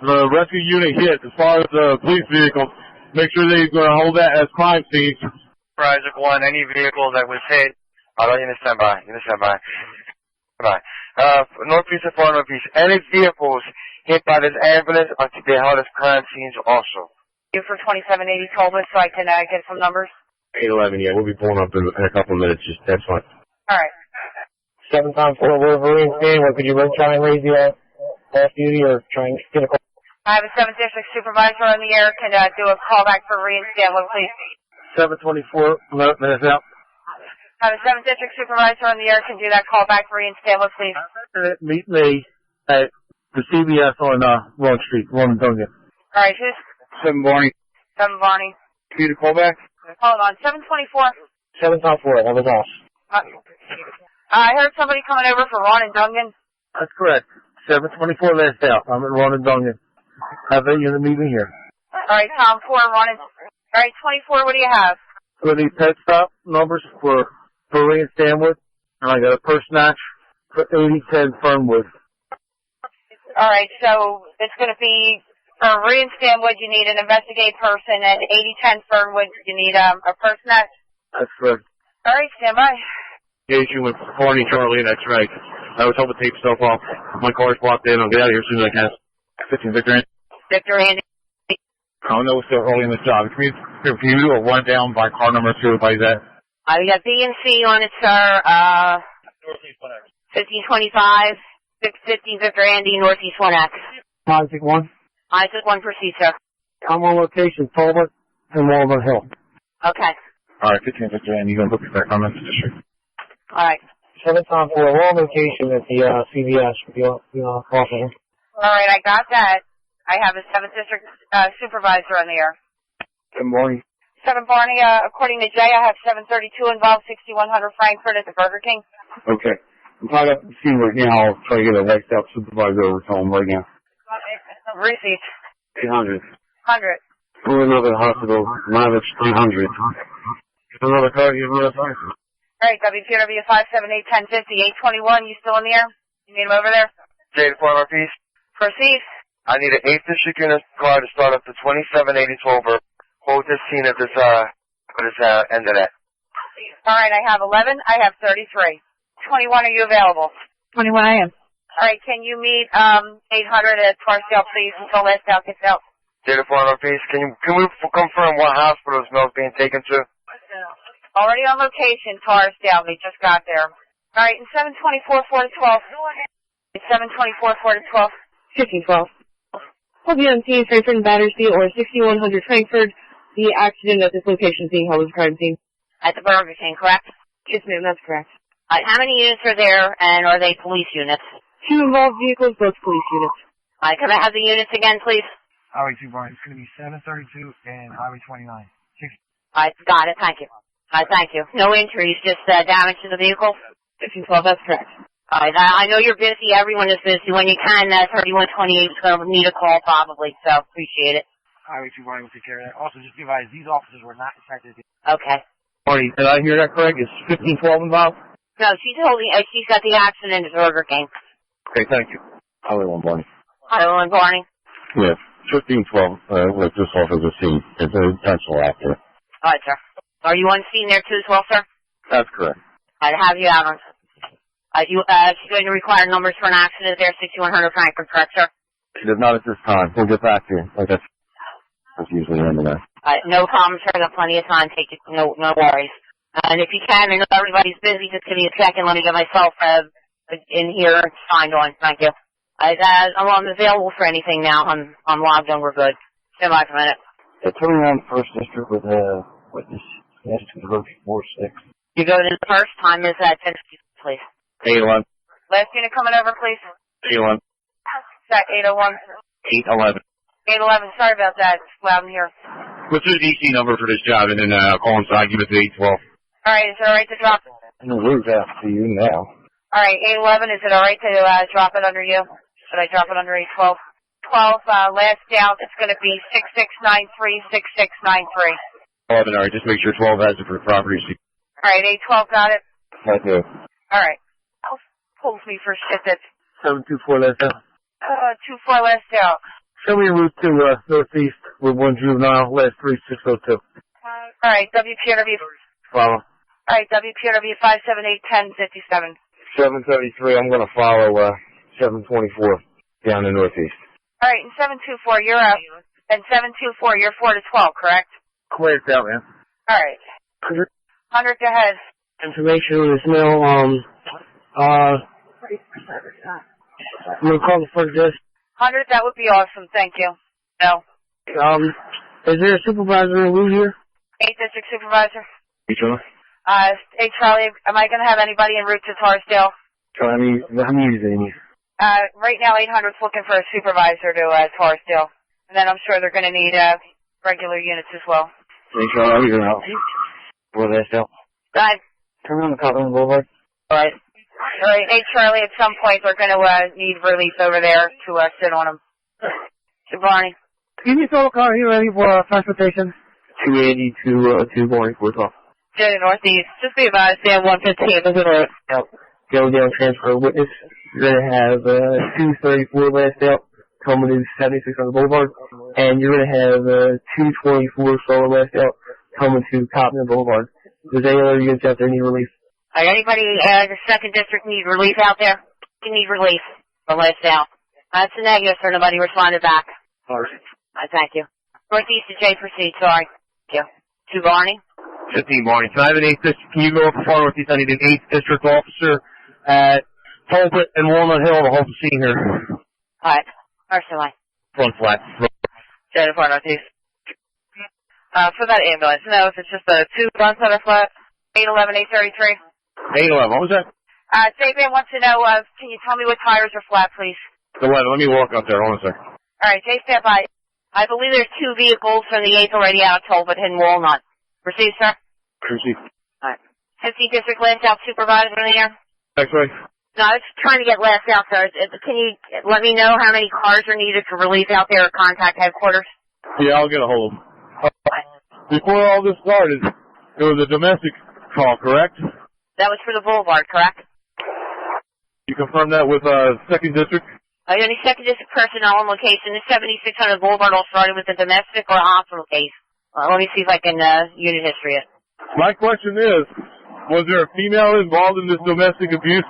S6: the rescue unit hit as far as the police vehicle. Make sure they're going to hold that as crime scene.
S5: For Isaac 1, any vehicle that was hit. I'll let you stand by. Bye. Northeast and far Northeast. Any vehicles hit by this ambulance are to be held as crime scenes also.
S2: You for 2780 Tolbert so I can get some numbers?
S6: 811, yeah. We'll be pulling up in a couple of minutes. That's fine.
S2: Alright.
S4: 7 times 4 Wolverine stand. Could you try and raise the off duty or try and get a call?
S2: I have a 7th District Supervisor on the air. Can do a callback for reinstatement, please?
S4: 724 minutes out.
S2: I have a 7th District Supervisor on the air. Can do that callback for reinstatement, please?
S4: Meet me at the CBS on Long Street, Roman Dungan.
S2: Alright, who's?
S4: 7 Barney.
S2: 7 Barney.
S4: Computer callback?
S2: Hold on, 724.
S4: 7 times 4, that was off.
S2: I heard somebody coming over for Ron and Dungan.
S4: That's correct. 724 last out. I'm at Ron and Dungan. Have a unit meeting here.
S2: Alright, Tom, 4 and Ron and... Alright, 24, what do you have?
S4: So the pet stop numbers for Ray and Stanwood. And I got a purse snatch for 8010 Fernwood.
S2: Alright, so it's going to be... For Ray and Stanwood, you need an investigated person, and 8010 Fernwood, you need a purse snatch.
S4: That's correct.
S2: Alright, stand by.
S6: Engaging with Barney, Charlie, and X-ray. I was hoping to take stuff off. My car's blocked in. I'll get out of here as soon as I can. 15 Victor Andy.
S2: Victor Andy.
S6: I don't know what's still early in this job. Can you do a rundown by car number to everybody's at?
S2: We got B and C on it, sir. 1525, 650 Victor Andy, Northeast 1X.
S4: Isaac 1.
S2: Isaac 1 for C, sir.
S4: I'm on location, Tolbert and Walnut Hill.
S2: Okay.
S6: All right, 15 Victor Andy. You going to book me back on this district?
S2: Alright.
S4: 7 times 4, we're on location at the CVS with the officer.
S2: Alright, I got that. I have a 7th District Supervisor on the air.
S4: Good morning.
S2: 7 Barney, according to Jay, I have 732 involved, 6100 Frankfurt at the Burger King.
S6: Okay. I'm tied up at the scene right now. I'll try to get a next out supervisor over to him right now.
S2: Receipt.
S6: 800.
S2: 100.
S6: We're in another hospital. Mileage 300. Another car, you have another car.
S2: Alright, WPW 578 1050, 821, you still in the air? You need him over there?
S5: J to former piece.
S2: Proceed.
S5: I need an 8th District unit car to start up to 2780 Tolbert. Hold this scene at this end of that.
S2: Alright, I have 11, I have 33. 21, are you available?
S3: 21 I am.
S2: Alright, can you meet, 800 at Torresdale, please, until last out gets out?
S5: Data 4 Northeast, can we confirm what hospital is Mills being taken to?
S2: Already on location, Torresdale, we just got there. Alright, and 724, 4 to 12. 724, 4 to 12.
S3: 1512. Will be on scene, Frankfurt and Battersea, or 6100 Frankfurt. The accident at this location is being held as a crime scene.
S2: At the Burger King, correct?
S3: Yes, ma'am, that's correct.
S2: Alright, how many units are there, and are they police units?
S3: 2 involved vehicles, both police units.
S2: Alright, can I have the units again, please?
S7: Highway 2 Barney, it's going to be 732 and Highway 29.
S2: Alright, got it, thank you. Alright, thank you. No injuries, just damage to the vehicle?
S3: 1512, that's correct.
S2: Alright, I know you're busy, everyone is busy. When you can, 3128 is going to need a call probably, so appreciate it.
S7: Highway 2 Barney will take care of that. Also, just be advised, these officers were not infected.
S2: Okay.
S1: Marty, did I hear that correct? Is 1512 involved?
S2: No, she's got the accident at Burger King.
S1: Okay, thank you.
S6: Highway 1 Barney.
S2: Hello, and Barney.
S6: Yeah, 1512, with this officer scene. It's an intentional actor.
S2: Alright, sir. Are you on scene there too as well, sir?
S6: That's correct.
S2: I'd have you out on. She's going to require numbers for an accident there, 6100 Frankfurt, correct, sir?
S6: She does not at this time. We'll get back to you. Like that's usually in there.
S2: No problem, sir. Got plenty of time. Take it. No worries. And if you can, I know everybody's busy. Just give me a second. Let me get myself in here signed on. Thank you. I'm available for anything now. I'm logged on. We're good. Stand by for a minute.
S4: Turning around First District with a witness. Yes, to the 4-6.
S2: You go to the first time is at 10, please.
S1: 811.
S2: Last unit coming over, please.
S1: 811.
S2: Set 801.
S1: 811.
S2: 811. Sorry about that. It's loud in here.
S1: What's the DC number for this job? And then call inside. Give it to 812.
S2: All right. Is it all right to drop?
S4: I'm going to lose that to you now.
S2: All right. 811. Is it all right to drop it under you? Should I drop it under 812? 12. Last out. It's going to be 6693 6693.
S1: 11. All right. Just make sure 12 has it for property.
S2: All right. 812 got it.
S6: Thank you.
S2: All right. Pulls me for shit. That's
S4: 724 last out.
S2: 24 last out.
S4: Show me a route to Northeast with 1 juvenile, last 3602.
S2: All right. WPRW.
S4: Follow.
S2: All right. WPRW 5781057.
S4: 733, I'm going to follow 724 down in Northeast.
S2: All right. And 724, you're up. And 724, you're 4 to 12, correct?
S4: Clear it out, man.
S2: All right. 100 go ahead.
S4: Information is now, I'm going to call the first desk.
S2: 100, that would be awesome. Thank you. No.
S4: Is there a supervisor in Lou here?
S2: 8th District Supervisor.
S6: Each other?
S2: Hey, Charlie, am I going to have anybody en route to Torresdale?
S4: How many is it in here?
S2: Right now, 800's looking for a supervisor to Torresdale. And then I'm sure they're going to need regular units as well.
S4: Hey, Charlie, I'm here out. Where that's out.
S2: Go ahead.
S4: Turn around the Cotton Boulevard.
S2: All right. All right. Hey, Charlie, at some point we're going to need relief over there to sit on them. To Barney.
S4: Can you throw a car here ready for transportation? 280 to Barney, 412.
S2: To the Northeast. Just be advised, they have 115. Is it right?
S4: Yep. Go down, transfer witness. You're going to have 234 last out, coming to 7600 Boulevard. And you're going to have 224 solo last out, coming to Cotton Boulevard. Does any other units out there need relief?
S2: All right, anybody in the 2nd District need relief out there? You need relief for last out. That's a negative, sir. Nobody responded back.
S4: All right.
S2: Thank you. Northeast to J, proceed. Sorry. Thank you. To Barney.
S1: 15 Barney. Can I have an 8th District? Can you go up to far Northeast? I need an 8th District officer at Pulpit and Walnut Hill to hold the scene here.
S2: All right. First line.
S1: Front flat.
S2: J to far Northeast. For that ambulance. No, if it's just the 2 fronts that are flat. 811, 833.
S1: 811. What was that?
S2: Saban wants to know, can you tell me what tires are flat, please?
S1: 11. Let me walk up there. Hold on a second.
S2: All right, J, stand by. I believe there's 2 vehicles from the 8th already out of Tolbert and Walnut. Proceed, sir.
S1: Proceed.
S2: All right. 15th District last out supervisor in the air.
S1: X-ray.
S2: No, I was trying to get last out, sir. Can you let me know how many cars are needed for relief out there or contact headquarters?
S6: Yeah, I'll get a hold of them. Before all this started, it was a domestic call, correct?
S2: That was for the Boulevard, correct?
S6: You confirm that with 2nd District?
S2: Any 2nd District personnel on location. The 7600 Boulevard all started with a domestic or a hospital case. Let me see if I can unit history it.
S6: My question is, was there a female involved in this domestic abuse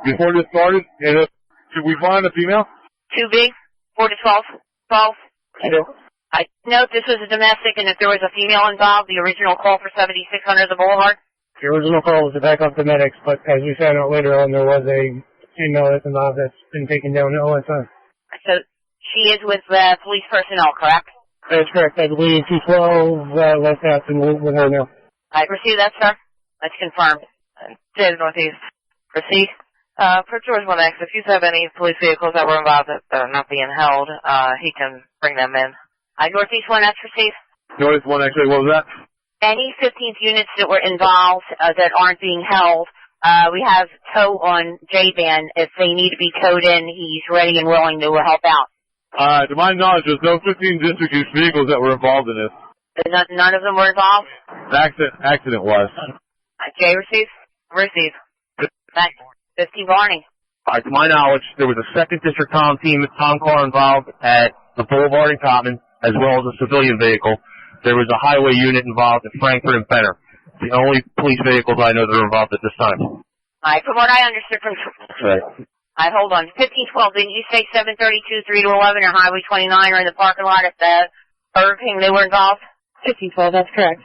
S6: before this started? And if Did we find a female?
S2: 2B, 4 to 12. 12.
S5: I do.
S2: I note this was a domestic, and if there was a female involved, the original call for 7600 the Boulevard.
S4: The original call was to back up the medics, but as we found out later on, there was a female that's involved that's been taken down to OSI.
S2: So she is with police personnel, correct?
S4: That's correct. I believe 212 left out with her now.
S2: I received that, sir. That's confirmed. State of Northeast. Proceed. For George 1X, if you have any police vehicles that were involved that are not being held, he can bring them in. Northeast 1X, receive.
S6: Northeast 1X, what was that?
S2: Any 15th units that were involved that aren't being held, we have tow on J-Ban. If they need to be towed in, he's ready and willing to help out.
S6: To my knowledge, there's no 15 district use vehicles that were involved in this.
S2: None of them were involved?
S6: Accident was.
S2: J, receive. Receive. Thanks. 15 Barney.
S1: To my knowledge, there was a second district Tom car involved at the Boulevard in Cottman, as well as a civilian vehicle. There was a highway unit involved at Frankfurt and Fenner. The only police vehicles I know that are involved at this time.
S2: From what I understood from...
S1: That's right.
S2: Hold on. 1512, didn't you say 732, 3 to 11, or Highway 29 are in the parking lot at the Burger King? They were involved?
S3: 1512, that's correct.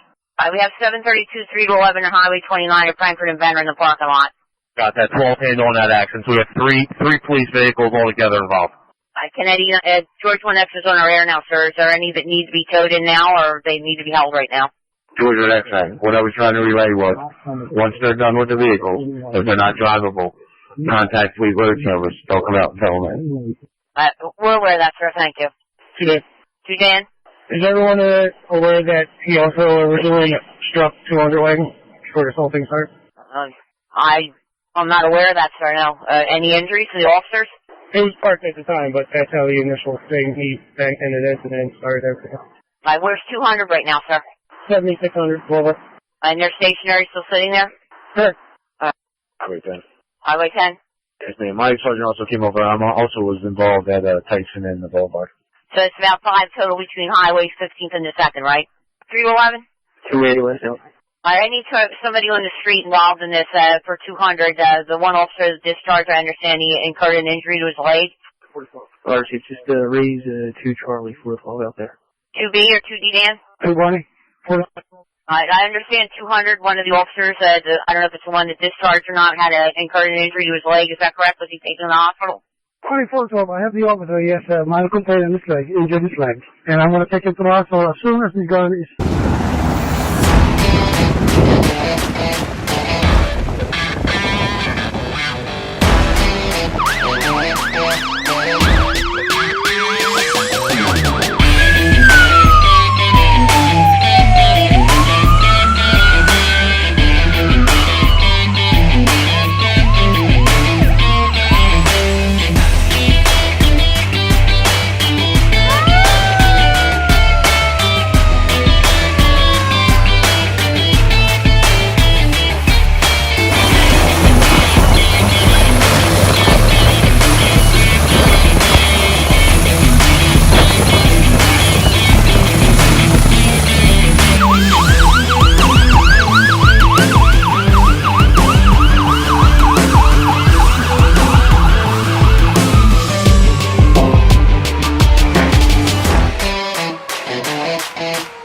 S2: We have 732, 3 to 11, or Highway 29 at Frankfurt and Fenner in the parking lot.
S1: Got that 12 handle on that accident. So we have three police vehicles altogether involved.
S2: Kennedy, George 1X is on our air now, sir. Is there any that need to be towed in now, or they need to be held right now?
S1: George 1X, what I was trying to relay was, once they're done with the vehicles, if they're not drivable, contact Fleet Road Service. They'll come out and tell them that.
S2: We're aware of that, sir. Thank you. To Dan.
S4: Is everyone aware that he also originally struck 200 wagon before this whole thing started?
S2: I'm not aware of that, sir, no. Any injuries to the officers?
S4: It was parked at the time, but that's how the initial thing, he banked into this and then started everything.
S2: Where's 200 right now, sir?
S4: 7600 Boulevard.
S2: And they're stationary, still sitting there?
S4: Sure.
S1: Highway 10.
S2: Highway 10?
S1: Yes, ma'am. My sergeant also came over. I also was involved at Tyson and the Boulevard.
S2: So it's about 5 total between Highway 15th and the 2nd, right? 3 to 11?
S1: 280 West Hill.
S2: I need somebody on the street involved in this for 200. The one officer discharged, I understand he incurred an injury to his leg.
S8: RC, just raise 2 Charlie 412 out there.
S2: 2B or 2D, Dan?
S4: 2 Barney.
S2: I understand 200. One of the officers, I don't know if it's the one that discharged or not, had incurred an injury to his leg. Is that correct? Was he taken to the hospital?
S4: 2412, I have the officer, yes, my complaint in this leg, injured his leg. And I'm going to take him to the hospital as soon as he's gone.
S9: Thank you.